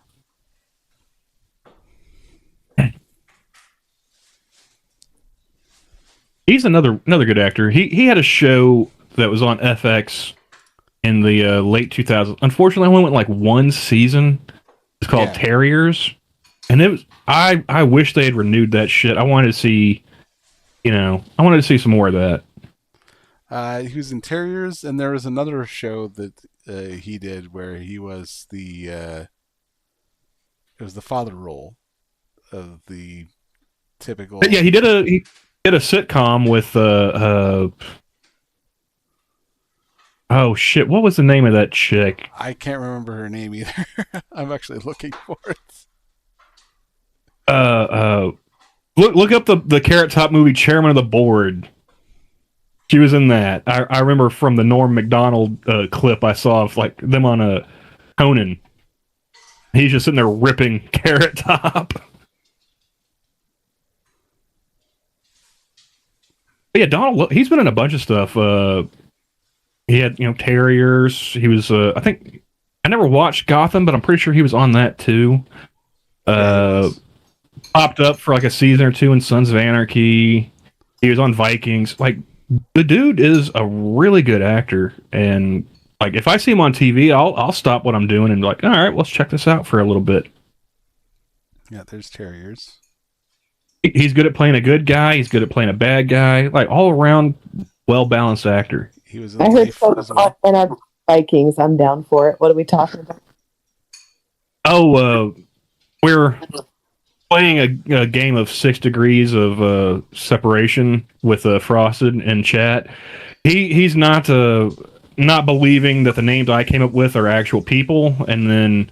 He's another good actor. He had a show that was on FX in the late 2000s. Unfortunately, I only went like one season. It's called Terriers, and it was I wish they had renewed that shit. I wanted to see, some more of that. He was in Terriers, and there was another show that he did where he was it was the father role of the typical. But yeah, he did a sitcom with oh shit, what was the name of that chick? I can't remember her name either. I'm actually looking for it. Look up the Carrot Top movie Chairman of the Board. She was in that. I remember from the Norm Macdonald clip I saw of like them on a Conan. He's just sitting there ripping Carrot Top. But yeah, Donald, he's been in a bunch of stuff. He had, Terriers. He was, I think, I never watched Gotham, but I'm pretty sure he was on that too. Popped up for like a season or two in Sons of Anarchy. He was on Vikings. Like, the dude is a really good actor, and like if I see him on TV, I'll stop what I'm doing and be like, all right, let's check this out for a little bit. Yeah, there's Terriers. He's good at playing a good guy. He's good at playing a bad guy. Like all around, well balanced actor. He was. I heard so in our Vikings. I'm down for it. What are we talking about? Oh, we're playing a game of 6 degrees of separation with Frosted in chat. He's not believing that the names I came up with are actual people, and then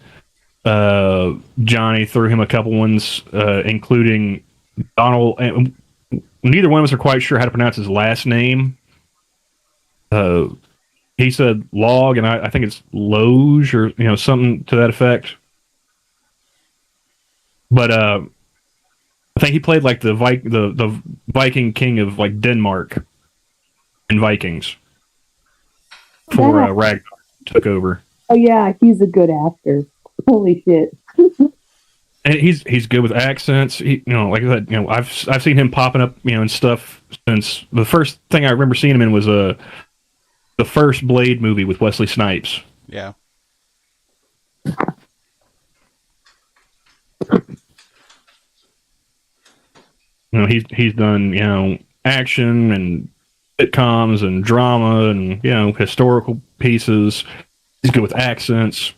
Johnny threw him a couple ones, including Donald. And neither one of us are quite sure how to pronounce his last name. He said Log, and I think it's Loge or something to that effect. But I think he played like the Viking king of like Denmark in Vikings before Ragnar took over. Oh yeah, he's a good actor. Holy shit! And he's good with accents. Like I said, I've seen him popping up, and stuff since the first thing I remember seeing him in was the first Blade movie with Wesley Snipes. Yeah. He's done, action and sitcoms and drama and, historical pieces. He's good with accents.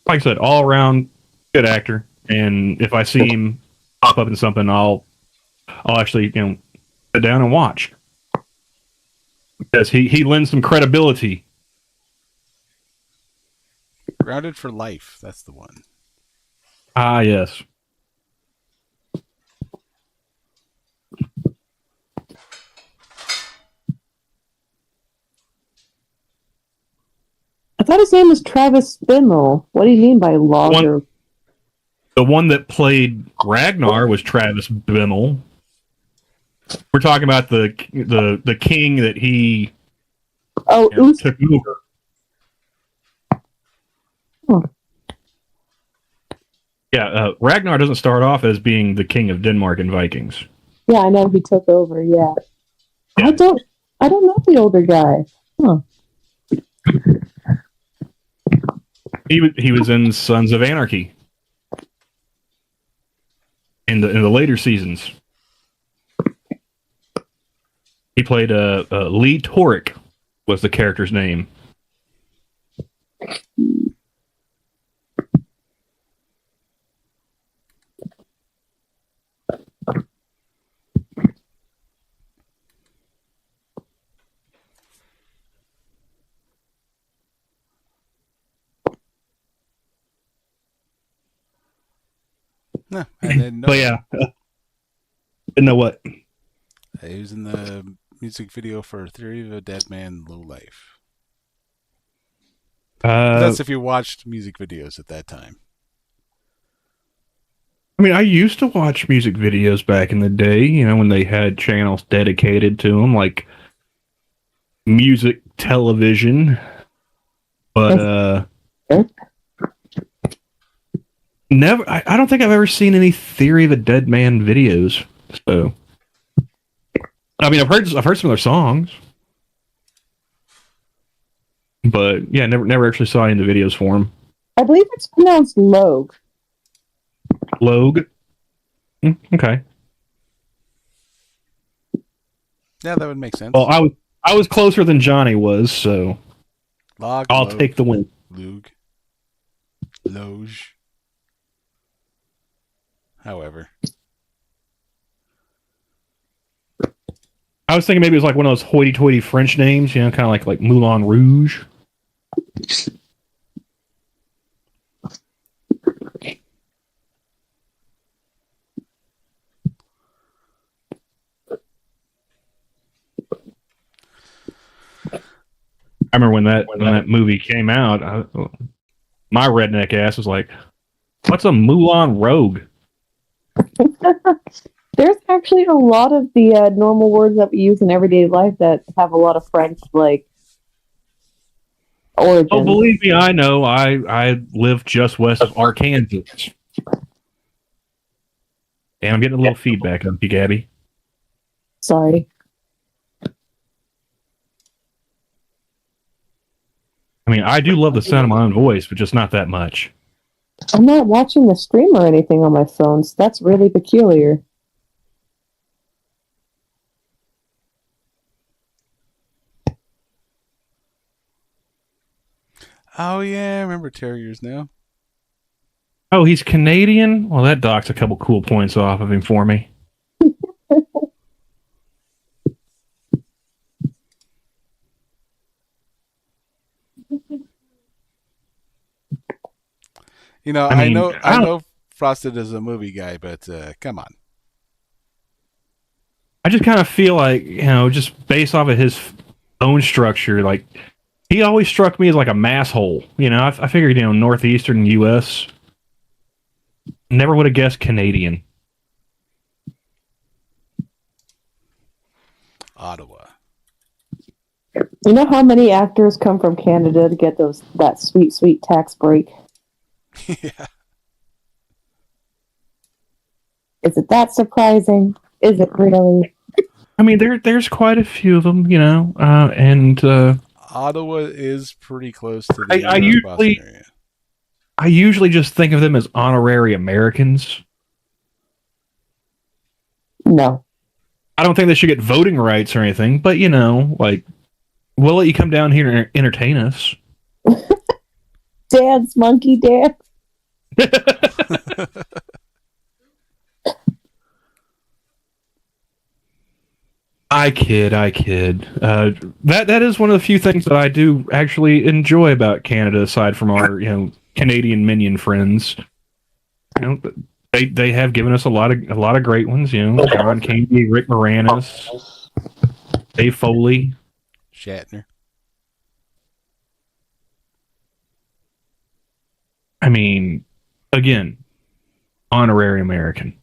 Like I said, all around good actor. And if I see him pop up in something, I'll actually, sit down and watch. Because he lends some credibility. Grounded for Life. That's the one. Ah, yes. I thought his name was Travis Bimmel. What do you mean by logger? The one that played Ragnar was Travis Bimmel. We're talking about the king that he took over. Huh. Yeah, Ragnar doesn't start off as being the king of Denmark in Vikings. Yeah, I know he took over. Yeah. I don't know the older guy. Huh. He was in Sons of Anarchy in the later seasons. He played Lee Toric was the character's name. No, I didn't know. But yeah, didn't know what. He was in the music video for Theory of a Dead Man, Low Life. That's if you watched music videos at that time. I mean, I used to watch music videos back in the day, when they had channels dedicated to them, like Music Television. But never. I don't think I've ever seen any Theory of a Dead Man videos. So, I mean, I've heard some of their songs, but yeah, never actually saw any of the videos for them. I believe it's pronounced Logue. Logue. Okay. Yeah, that would make sense. Well, I was closer than Johnny was, so I'll take the win. Logue. Loge. However. I was thinking maybe it was like one of those hoity-toity French names, you know, kind of like Moulin Rouge. I remember when that movie came out, my redneck ass was like, "What's a Moulin Rogue?" There's actually a lot of the normal words that we use in everyday life that have a lot of French like origins. Oh, believe me, I know. I live just west of Arkansas, and I'm getting a little feedback on you, Gabby. Sorry. I mean, I do love the sound of my own voice, but just not that much. I'm not watching the stream or anything on my phone, so that's really peculiar. Oh, yeah, I remember Terriers now. Oh, he's Canadian? Well, that docks a couple cool points off of him for me. You know, I mean, I know Frosted is a movie guy, but come on. I just kind of feel like, you know, just based off of his own structure, like, he always struck me as like a mass hole. You know, I figured, you know, northeastern U.S. Never would have guessed Canadian. Ottawa. You know how many actors come from Canada to get that sweet tax break? Yeah. Is it that surprising? Is it really? I mean, there's quite a few of them, you know, and Ottawa is pretty close to the I area. I usually just think of them as honorary Americans. No. I don't think they should get voting rights or anything, but, you know, like, we'll let you come down here and entertain us. Dance, monkey, dance. I kid. That is one of the few things that I do actually enjoy about Canada, aside from our, you know, Canadian minion friends. You know, they have given us a lot of great ones. You know, John Candy, Rick Moranis, Dave Foley, Shatner. I mean, again, honorary American.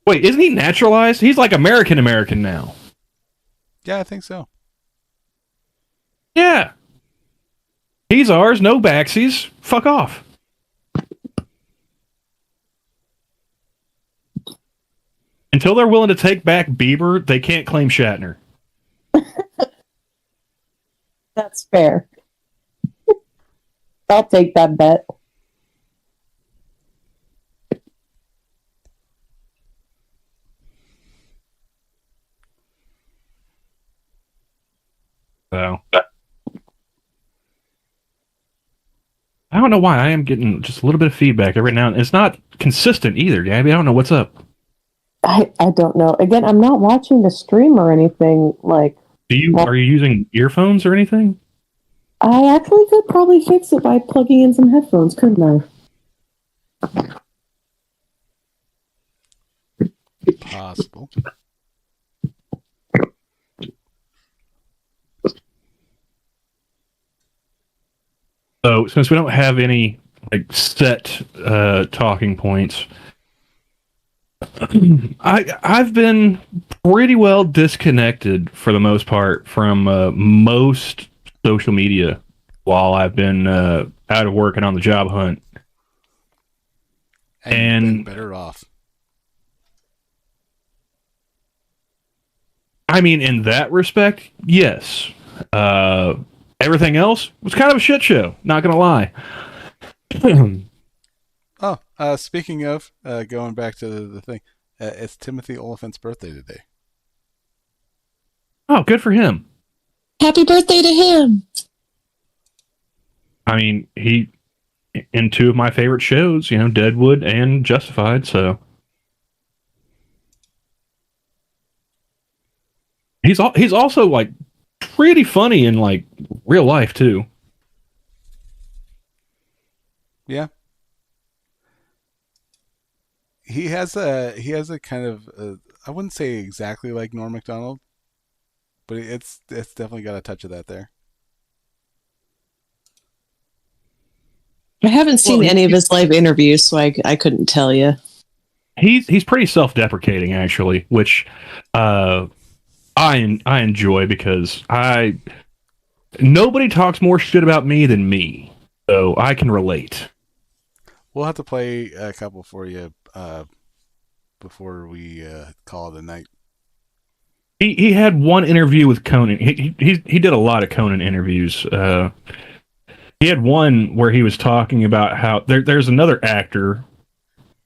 Wait, isn't he naturalized? He's like American now. Yeah, I think so. Yeah. He's ours, no backsies. Fuck off. Until they're willing to take back Bieber, they can't claim Shatner. That's fair. I'll take that bet. So, I don't know why I am getting just a little bit of feedback every now and then. It's not consistent either, Gabby. I don't know what's up. I don't know. Again, I'm not watching the stream or anything. Like, Are you using earphones or anything? I actually could probably fix it by plugging in some headphones, couldn't I? Possible. So, since we don't have any like set talking points, I've been pretty well disconnected for the most part from most social media while I've been out of work and on the job hunt. And you've been better off. I mean, in that respect, yes. Everything else was kind of a shit show, not gonna lie. Speaking of, going back to the thing, it's Timothy Oliphant's birthday today. Oh, good for him. Happy birthday to him. I mean, he in two of my favorite shows, Deadwood and Justified, so he's also like pretty funny in like real life too. Yeah. He has a kind of I wouldn't say exactly like Norm Macdonald, but it's definitely got a touch of that there. I haven't seen any of his live interviews, so I couldn't tell you. He's pretty self-deprecating actually, which I enjoy because nobody talks more shit about me than me, so I can relate. We'll have to play a couple for you before we call it a night. He had one interview with Conan. He did a lot of Conan interviews. He had one where he was talking about how there's another actor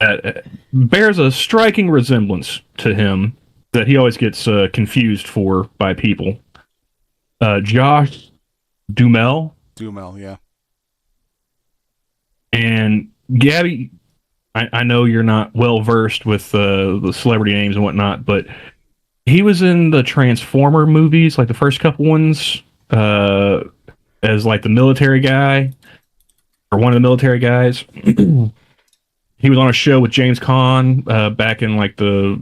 that bears a striking resemblance to him that he always gets confused for by people. Josh Duhamel. Duhamel, yeah. And Gabby, I know you're not well versed with the celebrity names and whatnot, but he was in the Transformer movies, like the first couple ones, as like the military guy, or one of the military guys. He was on a show with James Caan back in like the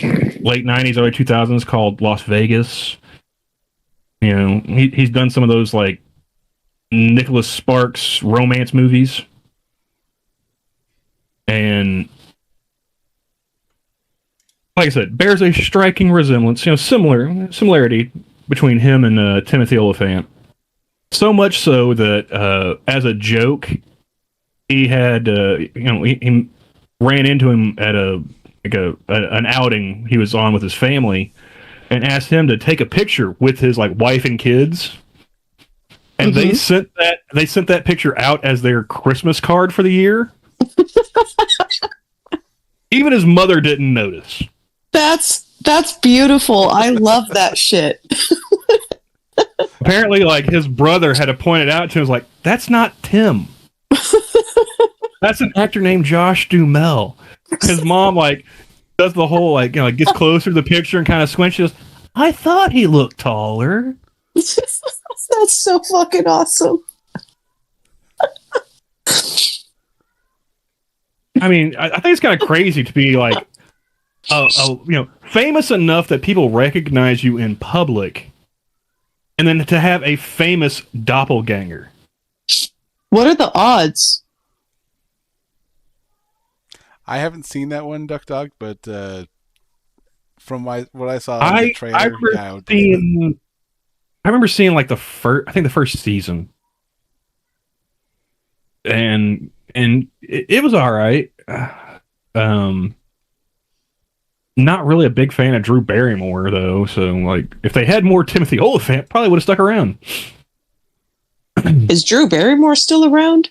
late 90s, early 2000s called Las Vegas. He's done some of those like Nicholas Sparks romance movies. And like I said, bears a striking resemblance, similarity between him and Timothy Oliphant. So much so that as a joke, he had he ran into him at an outing he was on with his family, and asked him to take a picture with his like wife and kids. And they sent that picture out as their Christmas card for the year. Even his mother didn't notice. That's beautiful. I love that shit. Apparently, like his brother had to point it out to him. Was like, that's not Tim. That's an actor named Josh Duhamel. His mom like does the whole like gets closer to the picture and kind of squinches. I thought he looked taller. That's so fucking awesome. I mean, I think it's kind of crazy to be like, famous enough that people recognize you in public, and then to have a famous doppelganger. What are the odds? I haven't seen that one, Duck Dog, but from what I saw in the trailer, I remember seeing like the first season, and it was all right. Not really a big fan of Drew Barrymore though, so like if they had more Timothy Oliphant, probably would have stuck around. Is Drew Barrymore still around?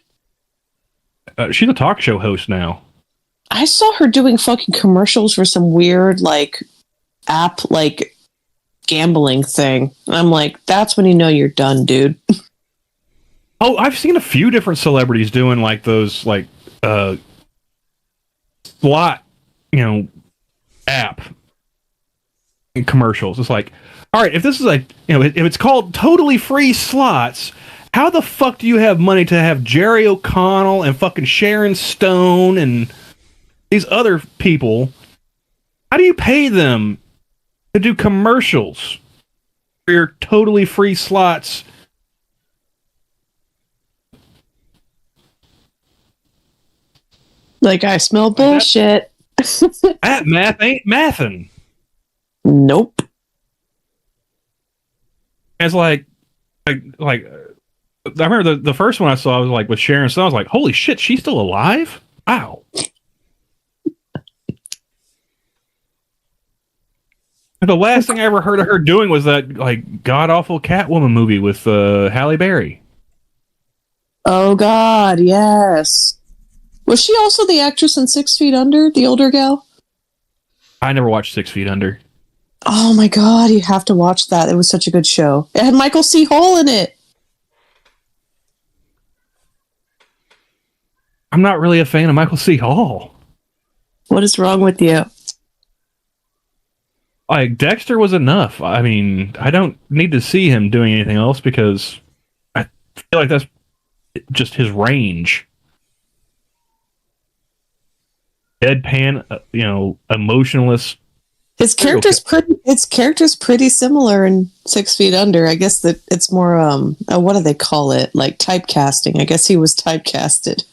She's a talk show host now. I saw her doing fucking commercials for some weird like app like gambling thing. I'm like, that's when you know you're done, dude. Oh, I've seen a few different celebrities doing like those like slot, app commercials. It's like, all right, if this is like, if it's called totally free slots, how the fuck do you have money to have Jerry O'Connell and fucking Sharon Stone and these other people? How do you pay them to do commercials for your totally free slots? Like, I smell bullshit. That math ain't mathin'. Nope. It's like I remember the first one I saw was like with Sharon Stone. I was like, holy shit, she's still alive? Wow. The last thing I ever heard of her doing was that like god awful Catwoman movie with Halle Berry. Oh God, yes. Was she also the actress in 6 Feet Under, the older gal? I never watched 6 Feet Under. Oh my God, you have to watch that. It was such a good show. It had Michael C. Hall in it. I'm not really a fan of Michael C. Hall. What is wrong with you? Like Dexter was enough. I mean, I don't need to see him doing anything else because I feel like that's just his range. Deadpan, emotionless. His character's pretty similar in 6 Feet Under. I guess that it's more what do they call it? Like typecasting. I guess he was typecasted.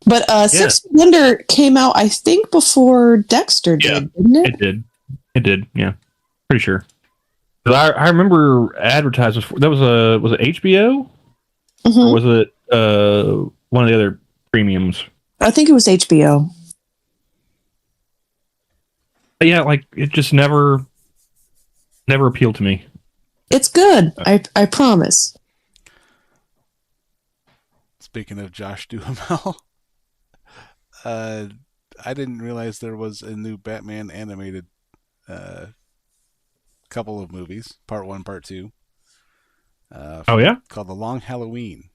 But 6 Feet Under came out, I think, before Dexter did, didn't it? It did. Yeah, pretty sure. I remember advertisements for that was it HBO or was it one of the other premiums? I think it was HBO. But yeah, like it just never appealed to me. It's good. I promise. Speaking of Josh Duhamel, I didn't realize there was a new Batman animated couple of movies, part 1, part 2. Called The Long Halloween.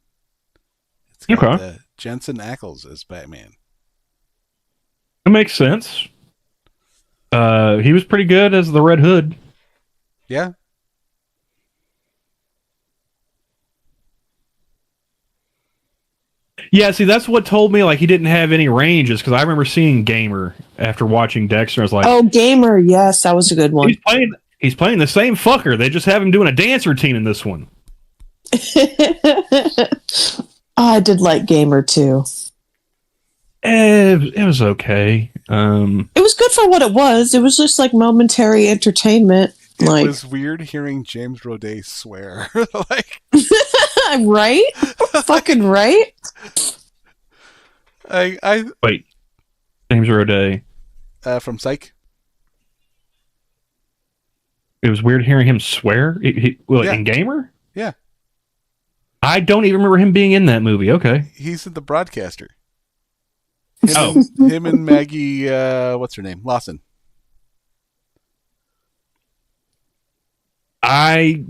It's got Jensen Ackles as Batman. It makes sense. He was pretty good as the Red Hood. Yeah. Yeah, see, that's what told me like he didn't have any ranges because I remember seeing Gamer after watching Dexter. I was like, "Oh, Gamer, yes, that was a good one." He's playing the same fucker. They just have him doing a dance routine in this one. I did like Gamer too. It was okay. It was good for what it was. It was just like momentary entertainment. It was weird hearing James Roday swear. Right? Fucking right? I wait. James Roday. From Psych. It was weird hearing him swear. In Gamer? Yeah. I don't even remember him being in that movie. Okay. He's the broadcaster. Him and Maggie, what's her name? Lawson. I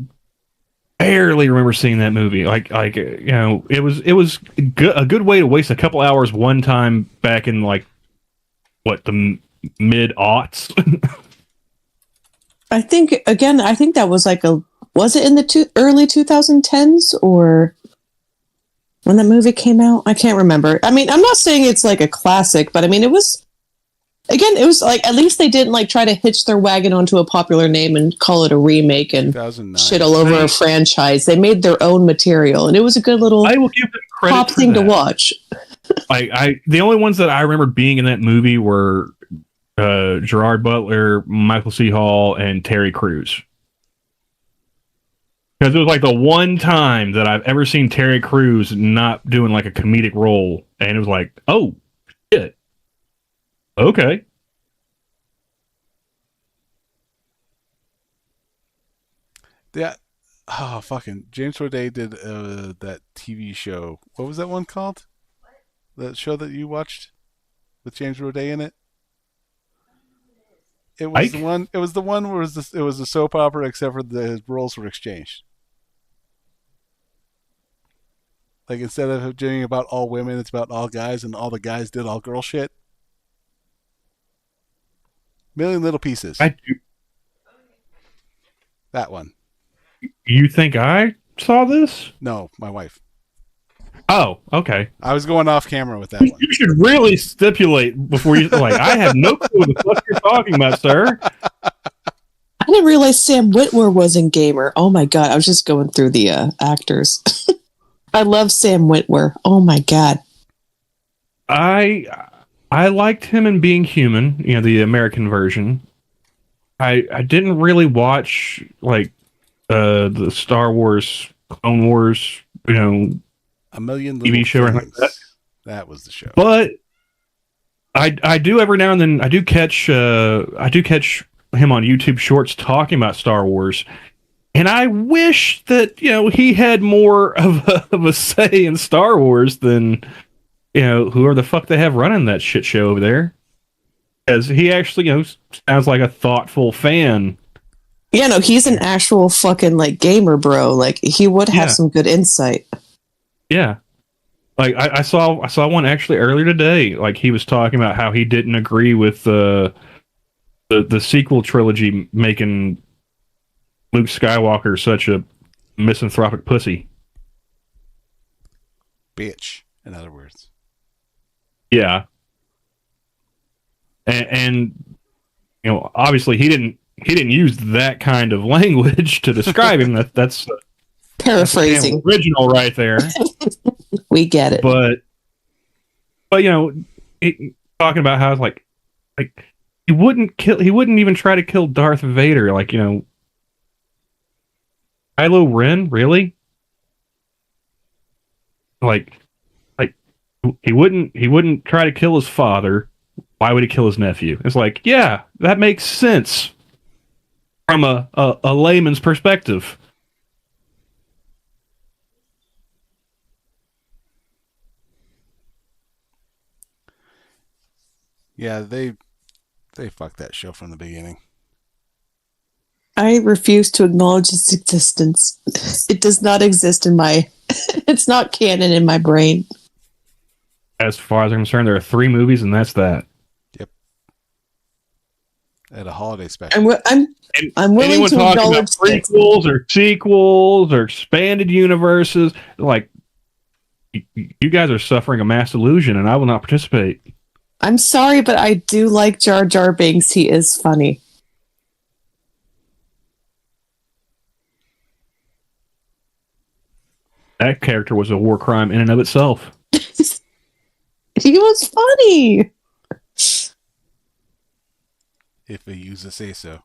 barely remember seeing that movie. It was a good way to waste a couple hours one time back in the mid-aughts. I think that was was it in the early 2010s or when that movie came out? I can't remember. I mean, I'm not saying it's like a classic, but I mean, it was like, at least they didn't try to hitch their wagon onto a popular name and call it a remake and shit all over a franchise. They made their own material, and it was a good little pop thing to watch. The only ones that I remember being in that movie were Gerard Butler, Michael C. Hall, and Terry Crews. Because it was the one time that I've ever seen Terry Crews not doing a comedic role, and it was like, oh shit. Okay. Yeah. Oh, fucking James Roday did that TV show. What was that one called? That show that you watched with James Roday in it? It was the one. It was the one where it was a soap opera, except for the roles were exchanged. Instead of doing about all women, it's about all guys, and all the guys did all girl shit. Million Little Pieces. I do. That one. You think I saw this? No, my wife. Oh, okay. I was going off camera with that one. You should really stipulate before you I have no clue what the fuck you're talking about, sir. I didn't realize Sam Witwer was in Gamer. Oh my god, I was just going through the actors. I love Sam Witwer. Oh my god. I I liked him in Being Human, the American version. I didn't really watch like the Star Wars, Clone Wars, A Million Little TV show or Things. anything like that. That was the show. But I do every now and then I do catch him on YouTube Shorts talking about Star Wars, and I wish that he had more of a say in Star Wars than whoever the fuck they have running that shit show over there, because he actually sounds like a thoughtful fan. Yeah, no, he's an actual fucking like gamer, bro. Like he would have some good insight. Yeah. Like I saw one actually earlier today. Like he was talking about how he didn't agree with the sequel trilogy making Luke Skywalker such a misanthropic pussy. Bitch, in other words. Yeah. And obviously he didn't use that kind of language to describe him. That's Paraphrasing. That's original right there. We get it. But talking about how it's like he wouldn't even try to kill Darth Vader. Like, Kylo Ren, really? Like he wouldn't try to kill his father. Why would he kill his nephew? It's like, yeah, that makes sense from a layman's perspective. Yeah, they fucked that show from the beginning. I refuse to acknowledge its existence. It does not exist in my... It's not canon in my brain. As far as I'm concerned, there are 3 movies, and that's that. Yep. At a holiday special. I'm willing to acknowledge prequels or sequels or expanded universes. Like, you guys are suffering a mass delusion, and I will not participate. I'm sorry, but I do like Jar Jar Binks. He is funny. That character was a war crime in and of itself. He was funny. If a user say so.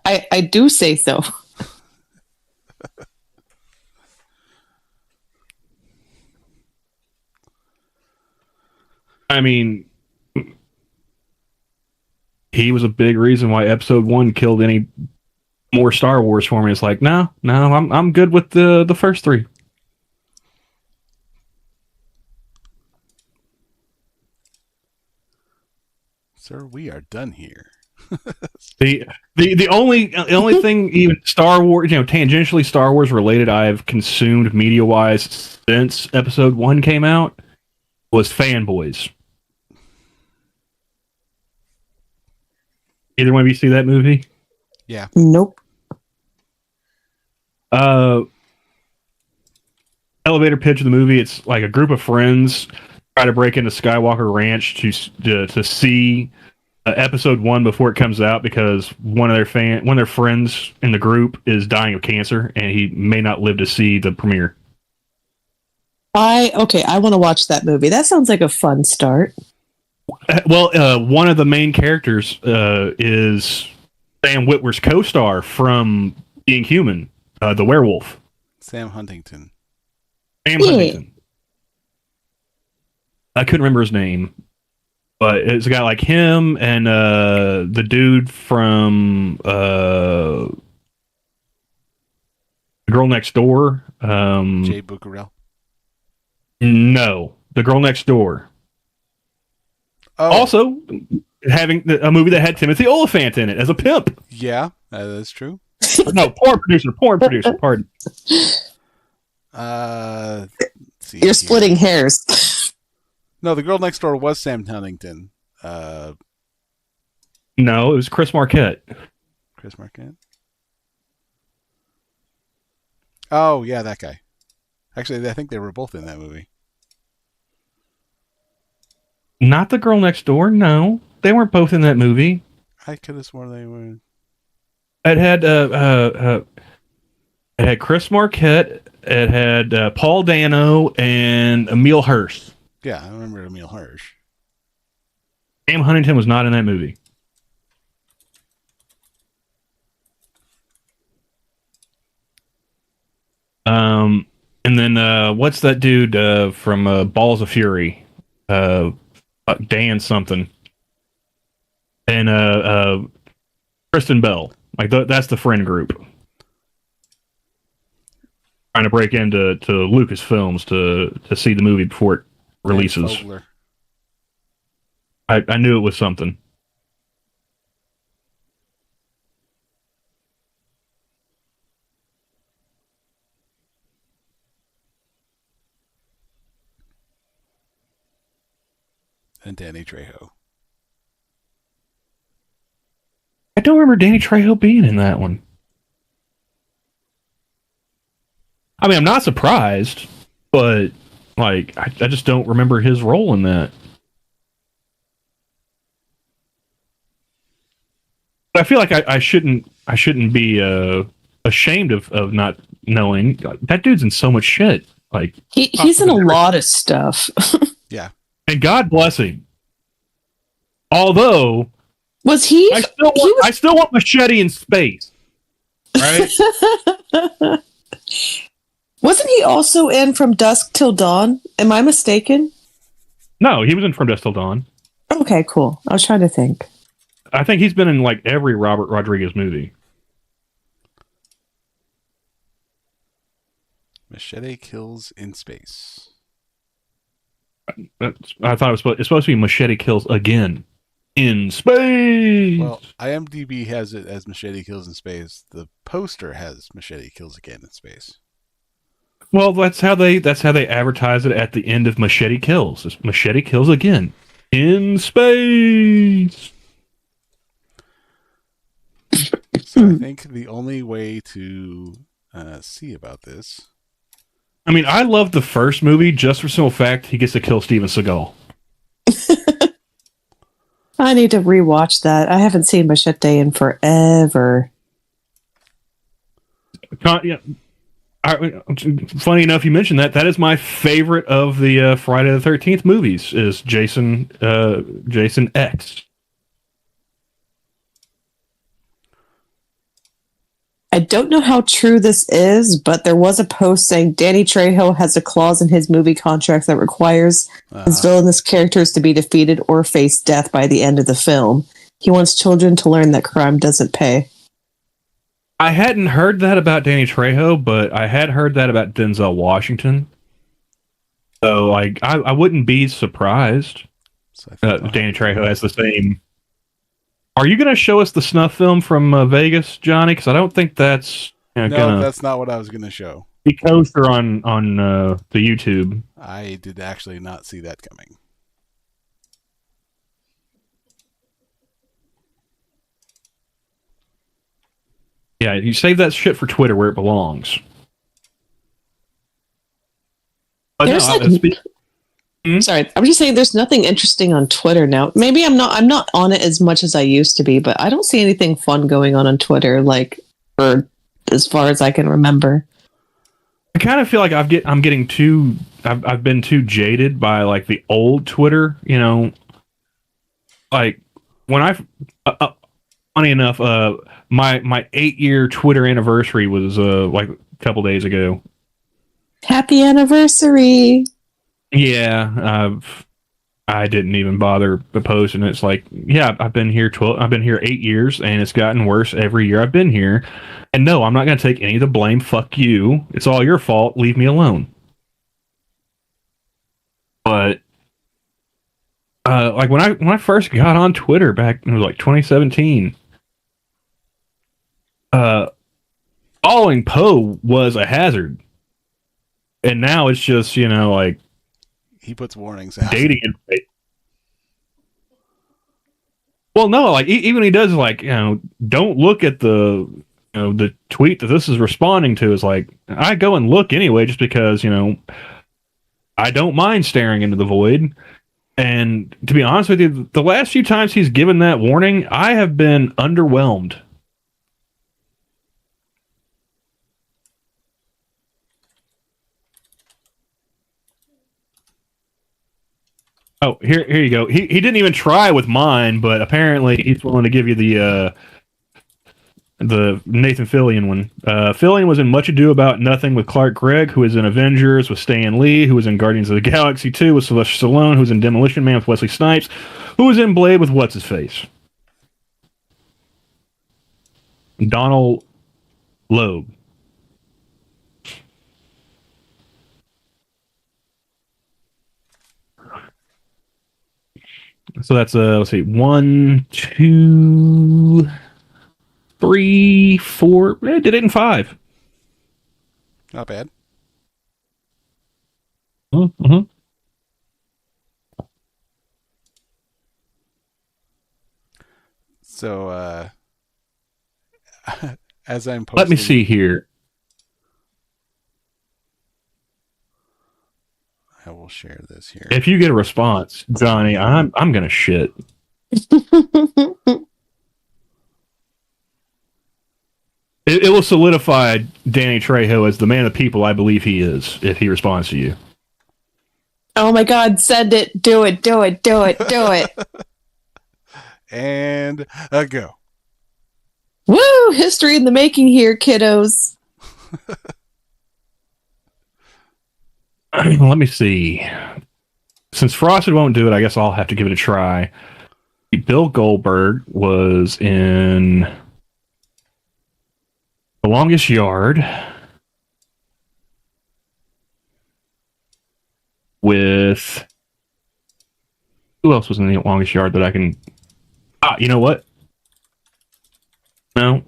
I do say so. I mean, he was a big reason why Episode 1 killed any more Star Wars for me. It's like, no, I'm good with the first 3. Sir, we are done here. The only thing even Star Wars, tangentially Star Wars related I've consumed media wise since Episode 1 came out was Fanboys. Either one of you see that movie? Yeah. Nope. Elevator pitch of the movie. It's like a group of friends try to break into Skywalker Ranch to see Episode 1 before it comes out because one of their friends in the group is dying of cancer and he may not live to see the premiere. I want to watch that movie. That sounds like a fun start. Well, one of the main characters is Sam Witwer's co-star from Being Human, the werewolf. Sam Huntington. Sam Huntington. I couldn't remember his name, but it's a guy like him and the dude from The Girl Next Door. Jay Buckarell. No, The Girl Next Door. Oh. Also, having a movie that had Timothy Olyphant in it as a pimp. Yeah, that's true. No, porn producer, pardon. Let's see You're here. splitting hairs. No, The Girl Next Door was Sam Huntington. No, it was Chris Marquette. Chris Marquette? Oh, yeah, that guy. Actually, I think they were both in that movie. Not The Girl Next Door, no. They weren't both in that movie. I could have sworn they were. It had Chris Marquette, it had Paul Dano, and Emile Hirsch. Yeah, I remember Emil Hirsch. Sam Huntington was not in that movie. And then what's that dude from Balls of Fury? Dan something. And Kristen Bell. Like that's the friend group. Trying to break into Lucasfilms to see the movie before it releases. Fogler. I knew it was something. And Danny Trejo. I don't remember Danny Trejo being in that one. I mean, I'm not surprised, but like I just don't remember his role in that. But I feel like I shouldn't be ashamed of not knowing. That dude's in so much shit. Like He's in a lot of stuff. Yeah. And God bless him. Although Was he? I still want Machete in space. Right? Wasn't he also in From Dusk Till Dawn? Am I mistaken? No, he was in From Dusk Till Dawn. Okay, cool. I was trying to think. I think he's been in like every Robert Rodriguez movie. Machete Kills in Space. I thought it's supposed to be Machete Kills Again in Space. Well, IMDb has it as Machete Kills in Space. The poster has Machete Kills Again in Space. Well, that's how they advertise it at the end of Machete Kills. It's Machete Kills Again in Space. So I think the only way to see about this. I mean, I love the first movie just for simple fact he gets to kill Steven Seagal. I need to rewatch that. I haven't seen Machete in forever. Funny enough, you mentioned that. That is my favorite of the Friday the 13th movies. Is Jason X. I don't know how true this is, but there was a post saying Danny Trejo has a clause in his movie contract that requires his villainous characters to be defeated or face death by the end of the film. He wants children to learn that crime doesn't pay. I hadn't heard that about Danny Trejo, but I had heard that about Denzel Washington. So, like, I wouldn't be surprised. So Danny Trejo has the same. Are you going to show us the snuff film from Vegas, Johnny? Because I don't think that's no, that's not what I was going to show. Be kosher on the YouTube. I did actually not see that coming. Yeah, you save that shit for Twitter where it belongs. But Sorry, I'm just saying there's nothing interesting on Twitter now. Maybe I'm not on it as much as I used to be, but I don't see anything fun going on Twitter, like, for as far as I can remember. I kind of feel like I've been too jaded by like the old Twitter, you know. Like when funny enough, my 8-year Twitter anniversary was like a couple days ago. Happy anniversary! Yeah, I didn't even bother posting it. It's like, yeah, I've been here 8 years, and it's gotten worse every year I've been here. And no, I'm not going to take any of the blame. Fuck you. It's all your fault. Leave me alone. But like when I first got on Twitter back in like 2017, following Poe was a hazard, and now it's just like. He puts warnings out. Dating information. Well, no, like even he does like don't look at the the tweet that this is responding to. Is like I go and look anyway, just because I don't mind staring into the void. And to be honest with you, the last few times he's given that warning, I have been underwhelmed. Oh, here you go. He didn't even try with mine, but apparently he's willing to give you the Nathan Fillion one. Fillion was in Much Ado About Nothing with Clark Gregg, who was in Avengers with Stan Lee, who was in Guardians of the Galaxy 2 with Sylvester Stallone, who was in Demolition Man with Wesley Snipes, who was in Blade with What's-His-Face? Donald Logue. So that's let's see, 1, 2, 3, 4. Did it in 5. Not bad. Mm-hmm. So, as I'm posting, Let me see here. I will share this here. If you get a response, Johnny, I'm gonna shit. It will solidify Danny Trejo as the man of the people I believe he is if he responds to you. Oh my God, send it. Do it. Do it. Do it. Do it. And go. Woo! History in the making here, kiddos. Let me see. Since Frosted won't do it, I guess I'll have to give it a try. Bill Goldberg was in The Longest Yard with... Who else was in The Longest Yard that I can... you know what? No.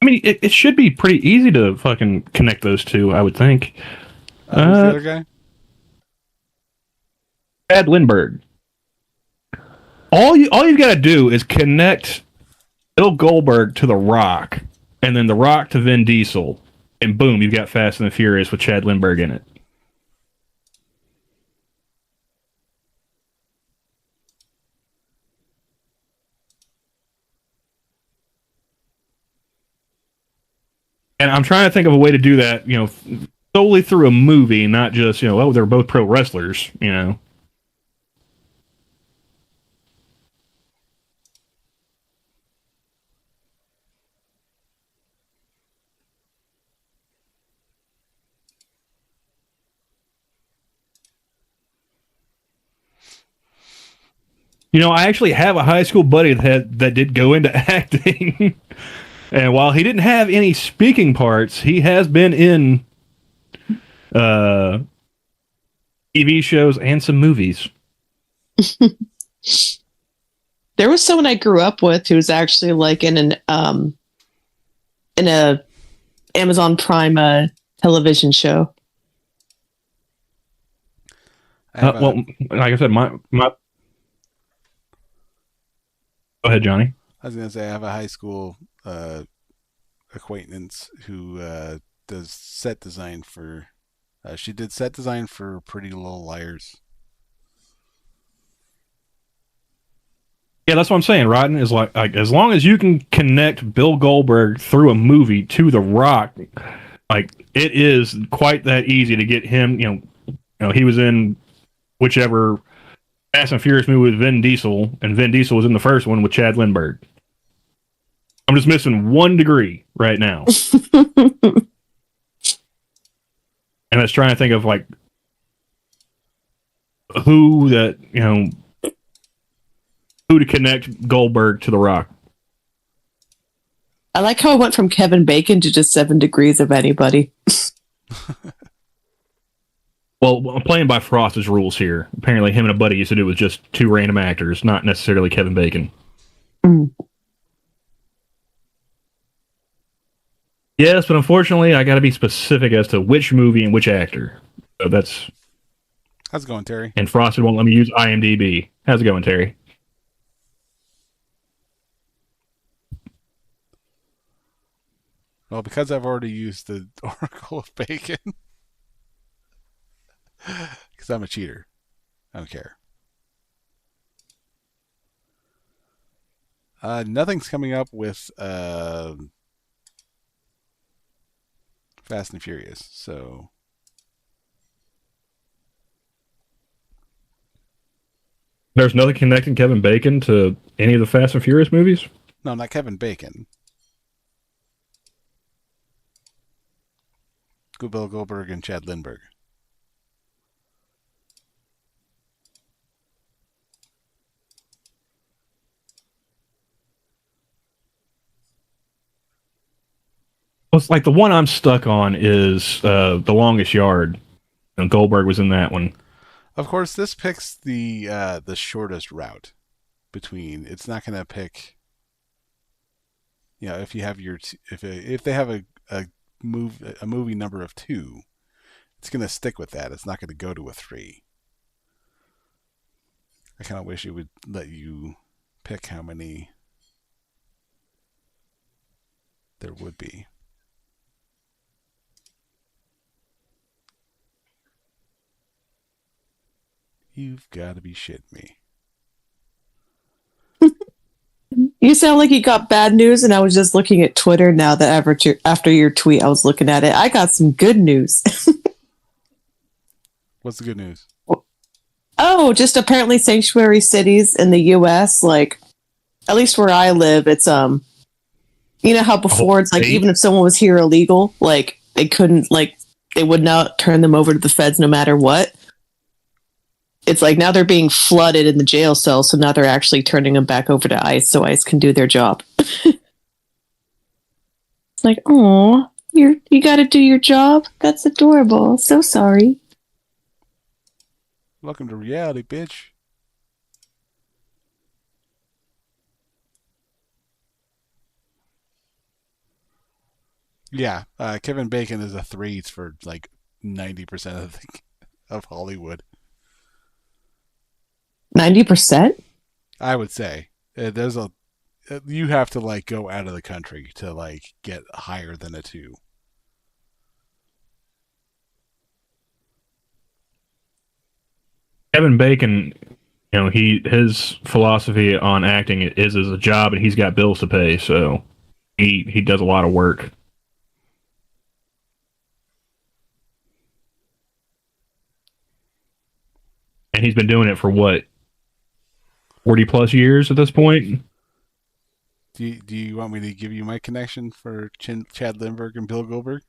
I mean, it should be pretty easy to fucking connect those two, I would think. Who's the other guy? Chad Lindbergh. All you've got to do is connect Bill Goldberg to The Rock, and then The Rock to Vin Diesel, and boom, you've got Fast and the Furious with Chad Lindbergh in it. And I'm trying to think of a way to do that, solely through a movie, not just, they're both pro wrestlers, I actually have a high school buddy that did go into acting. And while he didn't have any speaking parts, he has been in TV shows and some movies. There was someone I grew up with who was actually like in a Amazon Prime television show. Well, like I said, my go ahead, Johnny. I was going to say I have a high school acquaintance who does set design for. She did set design for Pretty Little Liars. Yeah, that's what I'm saying. Rodden is like as long as you can connect Bill Goldberg through a movie to The Rock, like it is quite that easy to get him. He was in whichever Fast and Furious movie with Vin Diesel, and Vin Diesel was in the first one with Chad Lindbergh. I'm just missing 1 degree right now. And I was trying to think of like who to connect Goldberg to The Rock. I like how I went from Kevin Bacon to just 7 degrees of anybody. Well, I'm playing by Frost's rules here. Apparently him and a buddy used to do it with just 2 random actors, not necessarily Kevin Bacon. Mm. Yes, but unfortunately, I got to be specific as to which movie and which actor. So that's... How's it going, Terry? And Frosted won't let me use IMDb. How's it going, Terry? Well, because I've already used the Oracle of Bacon, because I'm a cheater. I don't care. Nothing's coming up with Fast and Furious, so There's nothing connecting Kevin Bacon to any of the Fast and Furious movies? No, not Kevin Bacon. Bill Goldberg and Chad Lindbergh. Well, it's like the one I'm stuck on is The Longest Yard. And Goldberg was in that one. Of course, this picks the shortest route between. It's not going to pick. You know, if you have your if they have a movie number of 2, it's going to stick with that. It's not going to go to a 3. I kind of wish it would let you pick how many there would be. You've got to be shitting me. You sound like you got bad news, and I was just looking at Twitter now that after your tweet, I was looking at it. I got some good news. What's the good news? Oh, just apparently sanctuary cities in the U.S., like, at least where I live, it's, you know how before it's like, even if someone was here illegal, like, they couldn't, like, they would not turn them over to the feds no matter what. It's like now they're being flooded in the jail cell, so now they're actually turning them back over to ICE so ICE can do their job. It's like, oh, you got to do your job? That's adorable. So sorry. Welcome to reality, bitch. Yeah, Kevin Bacon is a 3 for like 90% of Hollywood. 90%? I would say there's you have to like go out of the country to like get higher than a 2. Kevin Bacon, you know, his philosophy on acting is as a job, and he's got bills to pay, so he does a lot of work. And he's been doing it for what, 40 plus years at this point? Do you want me to give you my connection for Chad Lindbergh and Bill Goldberg?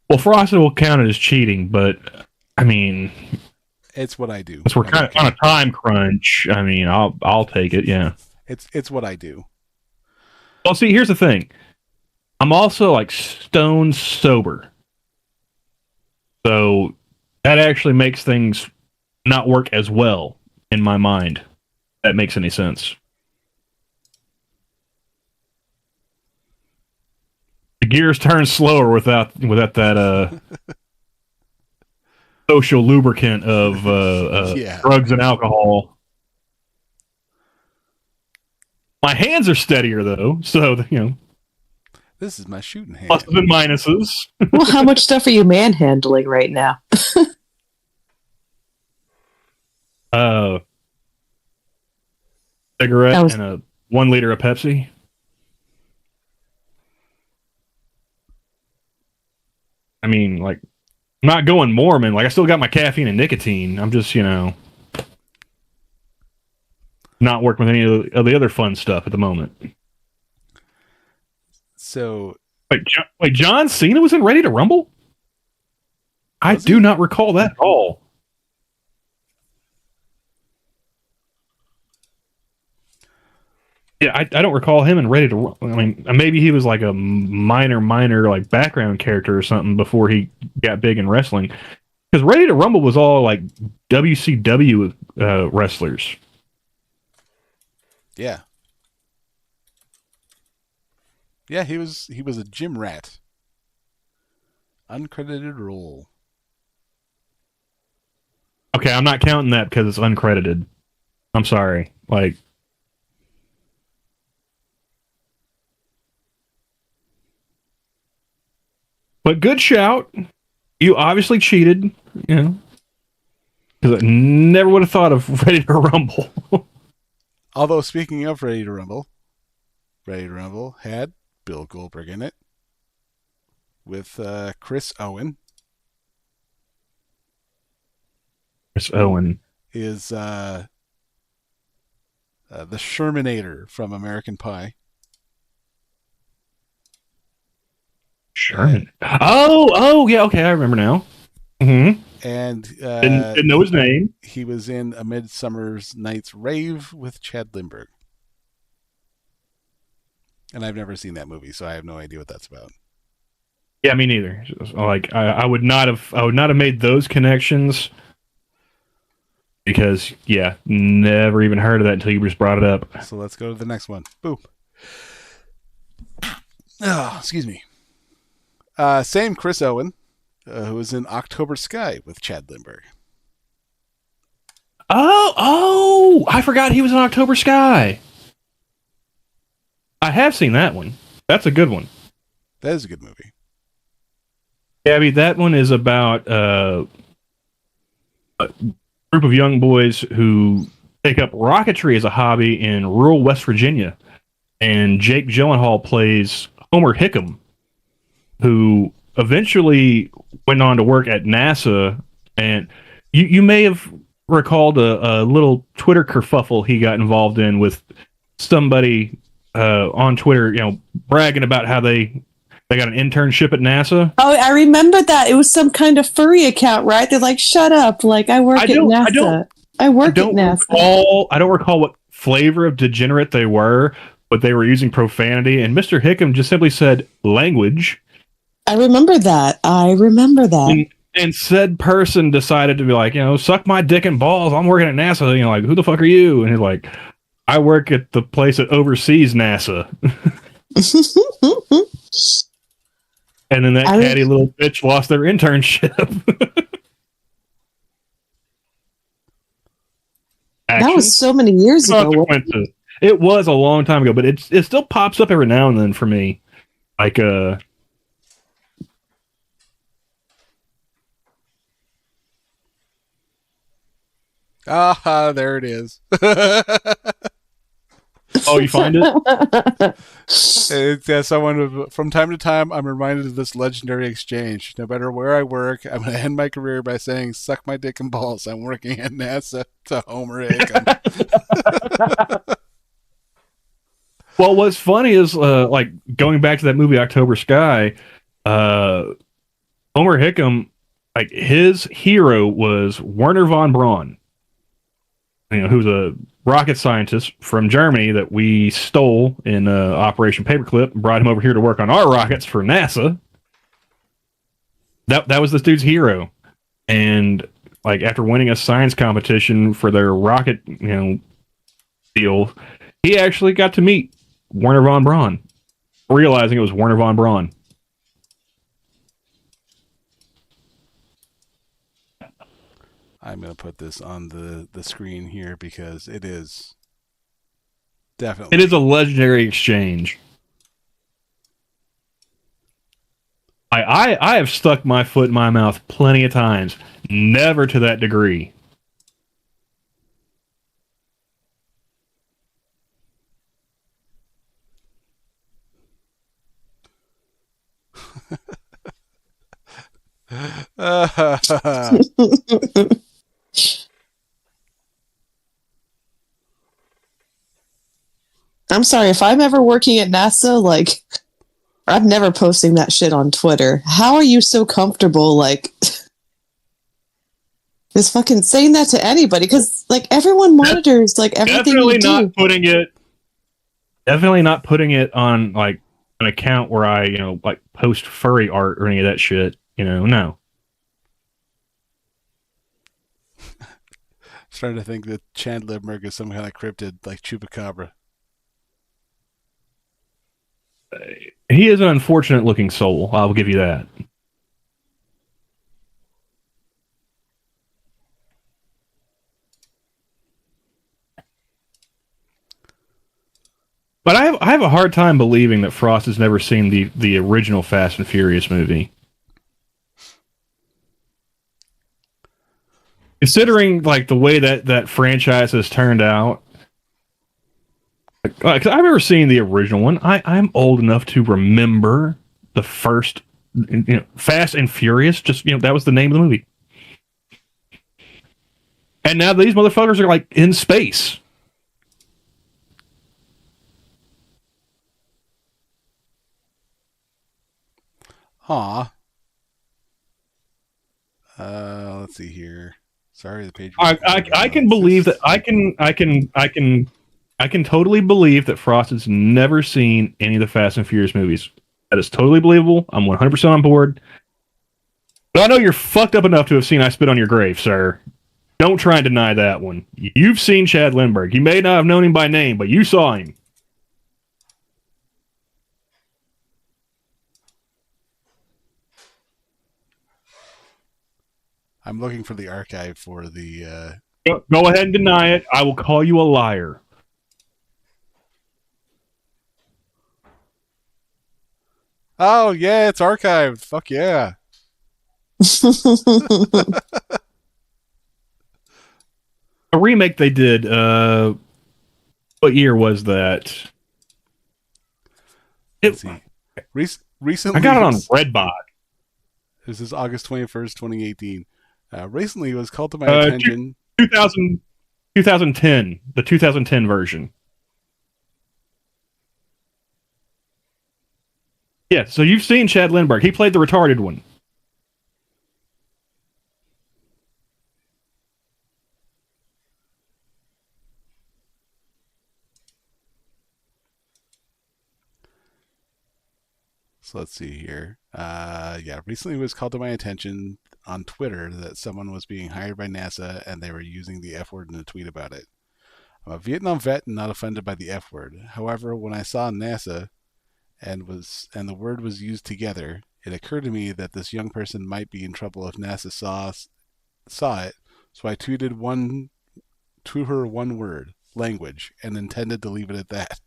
Well, Frosted will count it as cheating, but I mean, it's what I do. Since we're kind of on a time crunch, I mean, I'll take it. Yeah, it's what I do. Well, see, here's the thing. I'm also like stone sober, so that actually makes things not work as well in my mind. If that makes any sense. The gears turn slower without that social lubricant of drugs and alcohol. My hands are steadier though, so you know. This is my shooting hand. Pluses and minuses. Well, how much stuff are you manhandling right now? Cigarette and a 1 liter of Pepsi. I mean, like, I'm not going Mormon. Like, I still got my caffeine and nicotine. I'm just, you know, not working with any of the other fun stuff at the moment. So, wait, John Cena was in Ready to Rumble? I do not recall that at all. Yeah, I don't recall him in Ready to Rumble. I mean, maybe he was like a minor like background character or something before he got big in wrestling. Because Ready to Rumble was all like WCW wrestlers. Yeah. Yeah, he was a gym rat. Uncredited role. Okay, I'm not counting that because it's uncredited. I'm sorry. Like, but good shout. You obviously cheated, you know. Because I never would have thought of Ready to Rumble. Although, speaking of Ready to Rumble had Bill Goldberg in it with Chris Owen. Chris Owen. is the Shermanator from American Pie. Sherman. Oh, yeah. Okay, I remember now. Mm-hmm. And Didn't know his name. he was in A Midsummer's Night's Rave with Chad Lindbergh. And I've never seen that movie, so I have no idea what that's about. Yeah, me neither. Like I would not have made those connections because never even heard of that until you just brought it up. So let's go to the next one. Boop. Oh, excuse me. Same Chris Owen, who was in October Sky with Chad Lindbergh. Oh, I forgot he was in October Sky. I have seen that one. That's a good one. That is a good movie. Gabby, that one is about a group of young boys who take up rocketry as a hobby in rural West Virginia. And Jake Gyllenhaal plays Homer Hickam, who eventually went on to work at NASA. And you may have recalled a little Twitter kerfuffle he got involved in with somebody on Twitter, bragging about how they got an internship at NASA. Oh, I remember that. It was some kind of furry account, right? They're like, shut up. Like, I work at NASA. I work at NASA. I don't recall what flavor of degenerate they were, but they were using profanity. And Mr. Hickam just simply said, language. I remember that. And said person decided to be like, suck my dick and balls. I'm working at NASA. Like, who the fuck are you? And he's like, I work at the place that oversees NASA. And then that catty little bitch lost their internship. That was so many years ago. It was a long time ago, but it still pops up every now and then for me. Like, there it is. Oh, you find it? It's someone from time to time. I'm reminded of this legendary exchange. No matter where I work, I'm going to end my career by saying, "Suck my dick and balls." I'm working at NASA. To Homer Hickam. Well, what's funny is like going back to that movie October Sky. Homer Hickam, like his hero was Werner von Braun. Who's a rocket scientist from Germany that we stole in Operation Paperclip and brought him over here to work on our rockets for NASA. That was this dude's hero. And like after winning a science competition for their rocket, deal, he actually got to meet Werner von Braun, realizing it was Werner von Braun. I'm going to put this on the screen here because it is definitely... It is a legendary exchange. I have stuck my foot in my mouth plenty of times. Never to that degree. I'm sorry, if I'm ever working at NASA, like, I'm never posting that shit on Twitter. How are you so comfortable, like, just fucking saying that to anybody? Because, like, everyone monitors, like, everything you do. Definitely not putting it on, like, an account where I, like, post furry art or any of that shit. No. Starting to think that Chad Lindbergh is some kind of cryptid like Chupacabra. He is an unfortunate looking soul, I'll give you that. But I have a hard time believing that Frost has never seen the original Fast and Furious movie. Considering like the way that franchise has turned out, because I've never seen the original one. I'm old enough to remember the first, Fast and Furious. Just that was the name of the movie. And now these motherfuckers are like in space. Aw. Let's see here. Sorry, the page. I can believe that I can totally believe that Frost has never seen any of the Fast and Furious movies. That is totally believable. I'm 100% on board. But I know you're fucked up enough to have seen I Spit on Your Grave, sir. Don't try and deny that one. You've seen Chad Lindbergh. You may not have known him by name, but you saw him. I'm looking for the archive for the. Go ahead and deny it. I will call you a liar. Oh yeah, it's archived. Fuck yeah. A remake they did. What year was that? Let's see. Recently, I got it on Redbox. This is August 21st, 2018. Recently, it was called to my attention. 2010, the 2010 version. Yeah, so you've seen Chad Lindbergh. He played the retarded one. So let's see here. Recently it was called to my attention on Twitter that someone was being hired by NASA and they were using the F word in a tweet about it. I'm a Vietnam vet and not offended by the F word. However, when I saw NASA and the word was used together, it occurred to me that this young person might be in trouble if NASA saw it. So I tweeted to her one word, language, and intended to leave it at that.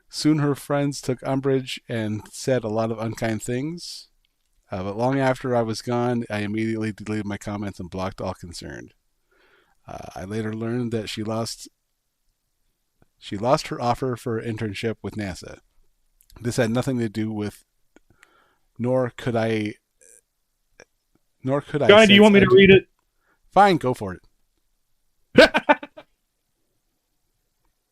Soon her friends took umbrage and said a lot of unkind things. But long after I was gone, I immediately deleted my comments and blocked all concerned. I later learned that she lost her offer for an internship with NASA. This had nothing to do with, nor could I. Guy, do you want me to read it? Fine, go for it.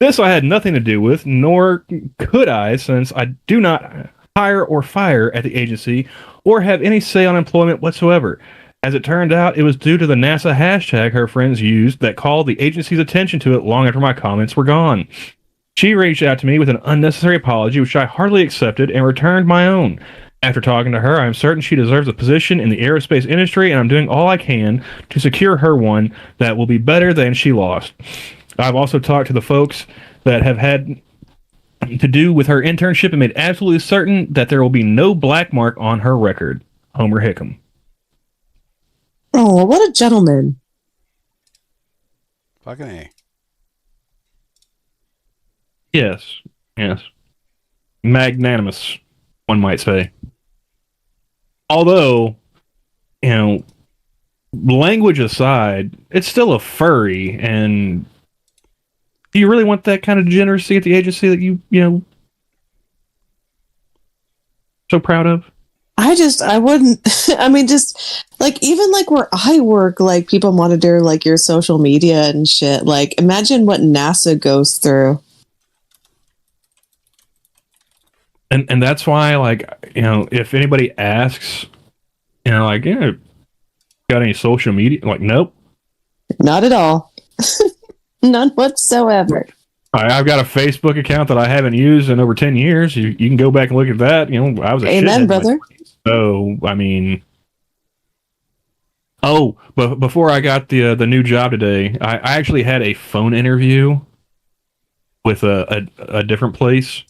This I had nothing to do with, nor could I, since I do not hire or fire at the agency or have any say on employment whatsoever. As it turned out, it was due to the NASA hashtag her friends used that called the agency's attention to it long after my comments were gone. She reached out to me with an unnecessary apology, which I heartily accepted and returned my own. After talking to her, I am certain she deserves a position in the aerospace industry, and I'm doing all I can to secure her one that will be better than she lost. I've also talked to the folks that have had to do with her internship and made absolutely certain that there will be no black mark on her record. Homer Hickam. Oh, what a gentleman. Fucking A. Yes. Magnanimous, one might say. Although, language aside, it's still a furry, and do you really want that kind of degeneracy at the agency that you so proud of? I wouldn't, I mean, just, like, even, like, where I work, like, people monitor, like, your social media and shit. Like, imagine what NASA goes through. And that's why, like, if anybody asks, got any social media? Like, nope. Not at all. None whatsoever. I've got a Facebook account that I haven't used in over 10 years. You can go back and look at that. I was a Amen, brother. So, I mean... Oh, but before I got the new job today, I actually had a phone interview with a different place.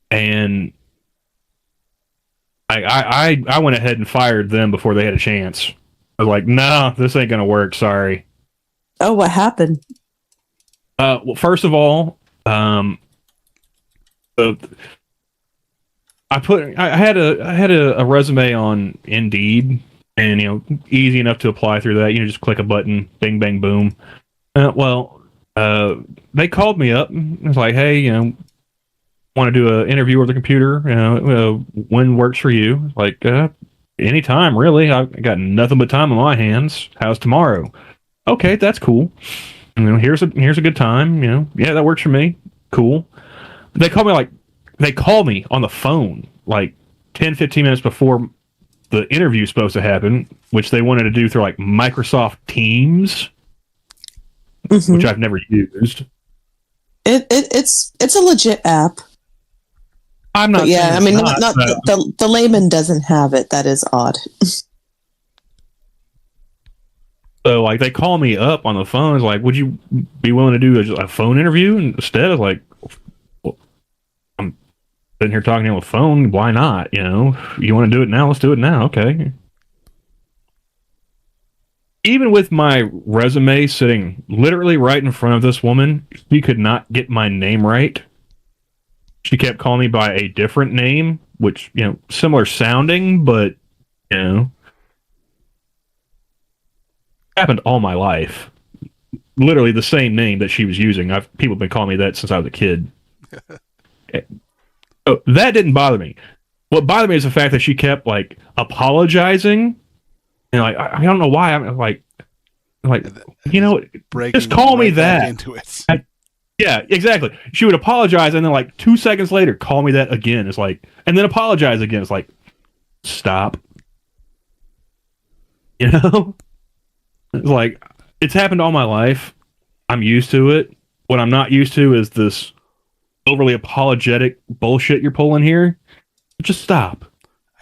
And I went ahead and fired them before they had a chance. I was like, no, this ain't going to work. Sorry. Oh, what happened? Well, first of all, I had a resume on Indeed, and easy enough to apply through that. Just click a button, bing, bang, boom. They called me up. And it was like, hey, want to do an interview over the computer? When works for you? Like, anytime, really. I got nothing but time on my hands. How's tomorrow? okay, that's cool. You know, here's a good time. You know, yeah, that works for me. Cool. They call me on the phone like 10, 15 minutes before the interview's supposed to happen, which they wanted to do through like Microsoft Teams, which I've never used. It's a legit app. I'm not. But yeah, I mean, not, the layman doesn't have it. That is odd. So like they call me up on the phone. It's like, would you be willing to do a phone interview? And instead, I was like, well, I'm sitting here talking to you on the phone. Why not? You know, you want to do it now? Let's do it now. Okay. Even with my resume sitting literally right in front of this woman, she could not get my name right. She kept calling me by a different name, which, you know, similar sounding, but, you know, happened all my life. Literally the same name that she was using. People have been calling me that since I was a kid. So that didn't bother me. What bothered me is the fact that she kept like apologizing, and like I don't know why. I'm like you know, just call me that. Into it. Yeah, exactly. She would apologize, and then like 2 seconds later, call me that again. It's like, and then apologize again. It's like, stop. You know. It's like, it's happened all my life. I'm used to it. What I'm not used to is this overly apologetic bullshit you're pulling here. Just stop.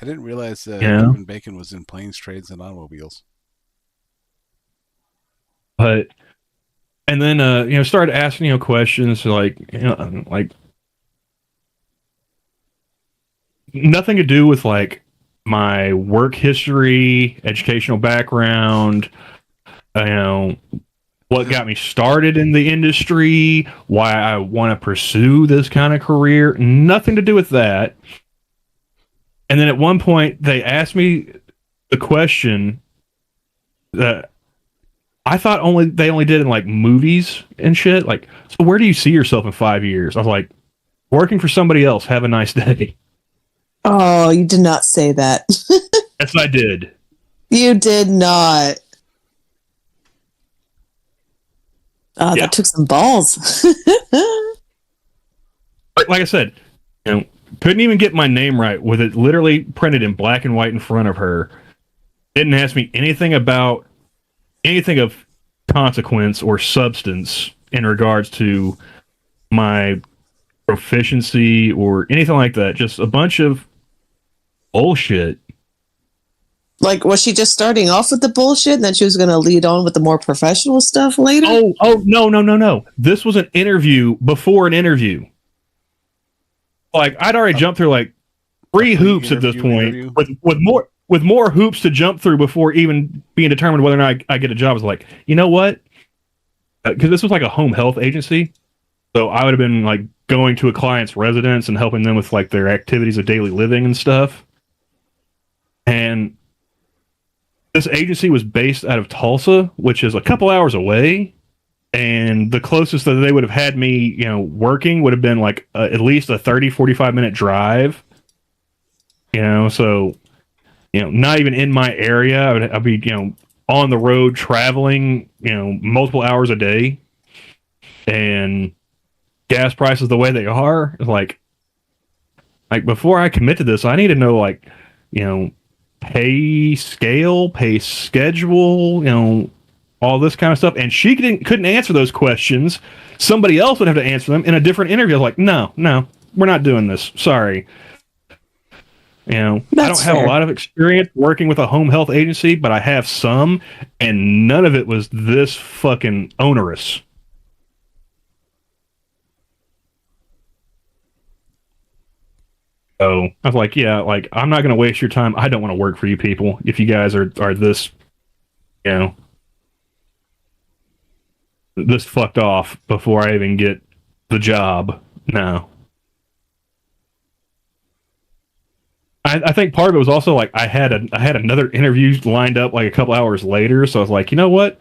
I didn't realize Kevin Bacon was in planes, trades, and automobiles. But, and then, you know, started asking, you know, questions like, you know, like nothing to do with like my work history, educational background, you know, what got me started in the industry, why I want to pursue this kind of career. Nothing to do with that. And then at one point, they asked me the question that I thought they only did in like movies and shit. Like, so where do you see yourself in 5 years? I was like, working for somebody else. Have a nice day. Oh, you did not say that. Yes, I did. You did not. Yeah. That took some balls. Like I said, you know, couldn't even get my name right with it literally printed in black and white in front of her. Didn't ask me anything about anything of consequence or substance in regards to my proficiency or anything like that. Just a bunch of bullshit. Like, was she just starting off with the bullshit and then she was going to lead on with the more professional stuff later? Oh, no. This was an interview before an interview. Like, I'd already jumped through like 3 hoops at this point with more hoops to jump through before even being determined whether or not I get a job. I was like, you know what? Because this was like a home health agency. So I would have been like going to a client's residence and helping them with like their activities of daily living and stuff. And this agency was based out of Tulsa, which is a couple hours away. And the closest that they would have had me, you know, working would have been like at least a 30, 45-minute drive. You know, so, you know, not even in my area. I'd be, you know, on the road traveling, you know, multiple hours a day. And gas prices the way they are, like before I commit to this, I need to know, like, you know, pay scale, pay schedule, you know, all this kind of stuff. And she couldn't answer those questions. Somebody else would have to answer them in a different interview. I was like, no, we're not doing this. Sorry. You know, I don't have a lot of experience working with a home health agency, but I have some, and none of it was this fucking onerous. So I was like, yeah, like, I'm not going to waste your time. I don't want to work for you people if you guys are this, you know, this fucked off before I even get the job. No. I think part of it was also like I had another interview lined up like a couple hours later, so I was like, you know what?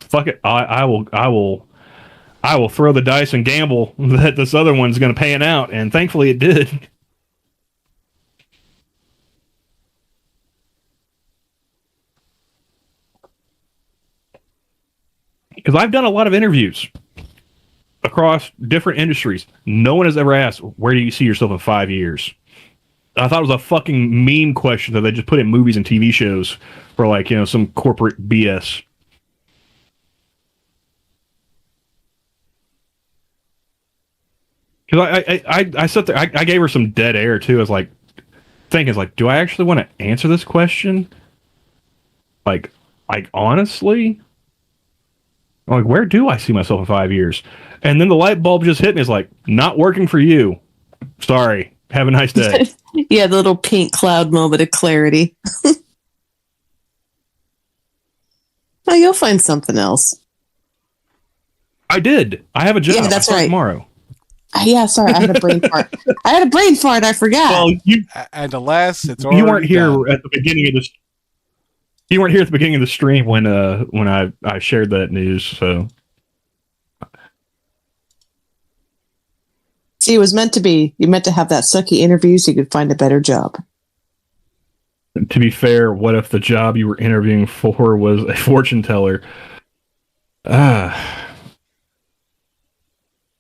Fuck it. I will throw the dice and gamble that this other one's going to pan out, and thankfully it did. because I've done a lot of interviews across different industries. No one has ever asked, where do you see yourself in 5 years? I thought it was a fucking meme question that they just put in movies and TV shows for, like, you know, some corporate BS. Because I sat there, I gave her some dead air too. I was like, thinking, like, do I actually want to answer this question? Like honestly? Like, where do I see myself in 5 years? And then the light bulb just hit me. It's like, not working for you. Sorry. Have a nice day. Yeah, the little pink cloud moment of clarity. Oh, you'll find something else. I did. I have a job. Yeah, that's right. Tomorrow. Yeah, sorry, I had a brain fart. I forgot. Well, and alas, it's already you weren't here done. at the beginning of this. You weren't here at the beginning of the stream when I shared that news. So, see, it was meant to be. You meant to have that sucky interview so you could find a better job. to be fair, what if the job you were interviewing for was a fortune teller? Then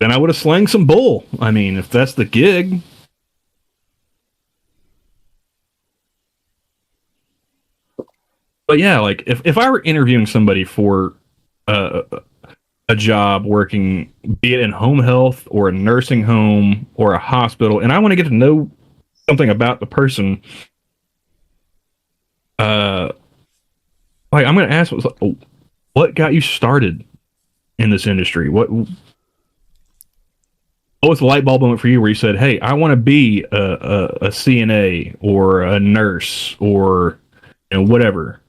I would have slanged some bull. I mean, if that's the gig. But yeah, like if I were interviewing somebody for a job working, be it in home health or a nursing home or a hospital, and I want to get to know something about the person, like I'm going to ask, what got you started in this industry? What was the light bulb moment for you where you said, hey, I want to be a CNA or a nurse or, you know, whatever?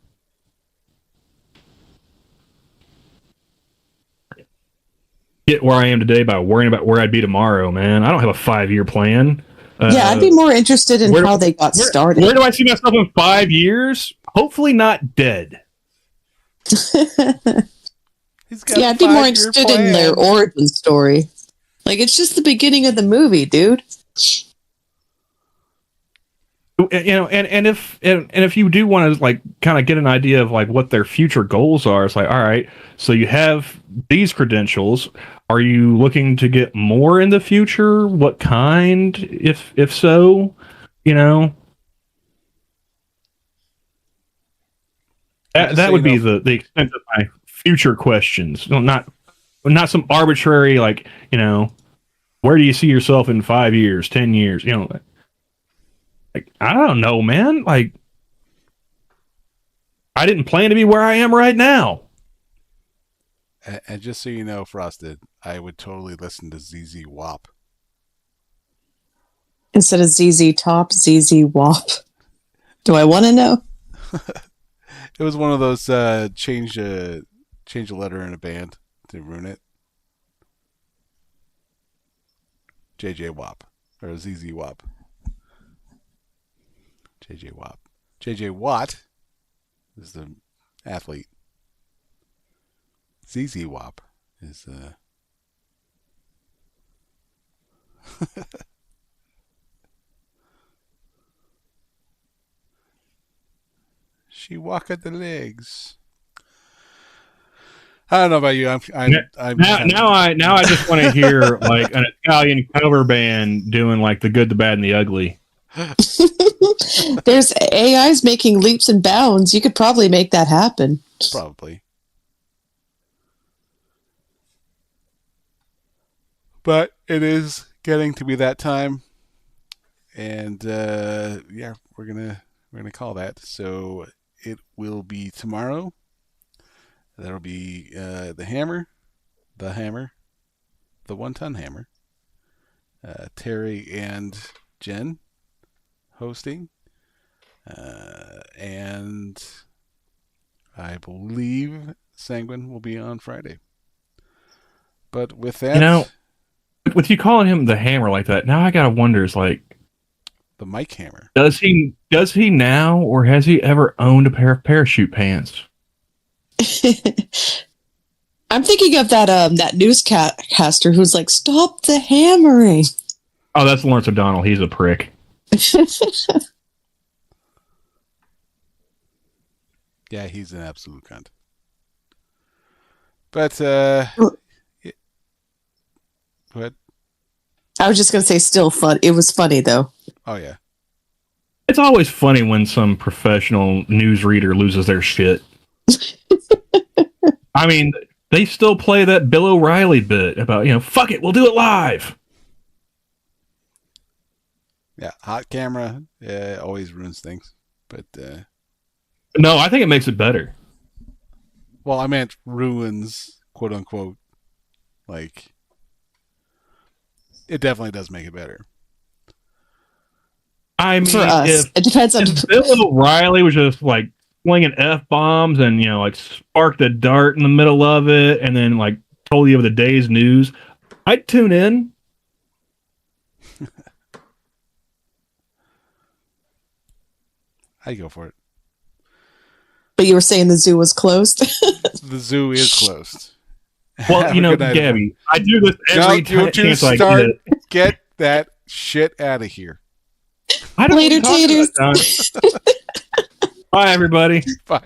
Get where I am today by worrying about where I'd be tomorrow, man. I don't have a 5-year plan. Yeah, I'd be more interested in how they got started. Where do I see myself in 5 years? Hopefully not dead. Yeah, I'd be more interested in their origin story. Like, it's just the beginning of the movie, dude. You know, and if you do want to, like, kind of get an idea of, like, what their future goals are, it's like, all right, so you have these credentials. Are you looking to get more in the future? What kind, if so, you know? That would be the extent of my future questions. No, not some arbitrary, like, you know, where do you see yourself in 5 years, 10 years? You know, like, I don't know, man. Like, I didn't plan to be where I am right now. And just so you know, Frosted, I would totally listen to ZZ Wop. Instead of ZZ Top, ZZ Wop. Do I want to know? It was one of those change a letter in a band to ruin it. JJ Wop or ZZ Wop. JJ Wop. JJ Watt is the athlete. ZZ Wop is she walk at the legs. I don't know about you. Now I just want to hear, like, an Italian cover band doing, like, the good, the bad, and the ugly. There's AIs making leaps and bounds. You could probably make that happen. Probably. But it is getting to be that time, and yeah, we're gonna call that. So it will be tomorrow. That'll be the hammer, the 1-ton hammer, Terry and Jen hosting, and I believe Sanguine will be on Friday. But with that, you know, with you calling him the hammer like that, now I gotta wonder, is like, the Mike Hammer. Does he now, or has he ever owned a pair of parachute pants? I'm thinking of that newscaster who's like, stop the hammering. Oh, that's Lawrence O'Donnell. He's a prick. Yeah, he's an absolute cunt. But go ahead. I was just going to say, still fun. It was funny, though. Oh yeah. It's always funny when some professional newsreader loses their shit. I mean, they still play that Bill O'Reilly bit about, fuck it, we'll do it live. Yeah, hot camera always ruins things. But No, I think it makes it better. well, I meant ruins, quote unquote. Like, it definitely does make it better. I mean, For us, it depends on. if Bill O'Reilly was just like slinging F-bombs and, like sparked a dart in the middle of it and then like told you of the day's news, I'd tune in. I'd go for it. But you were saying the zoo was closed? The zoo is closed. Well, Have a good night, Gabby, I do this every don't you chance I start. get. Get that shit out of here. I don't Later, talk about taters. that. Bye, everybody. Bye.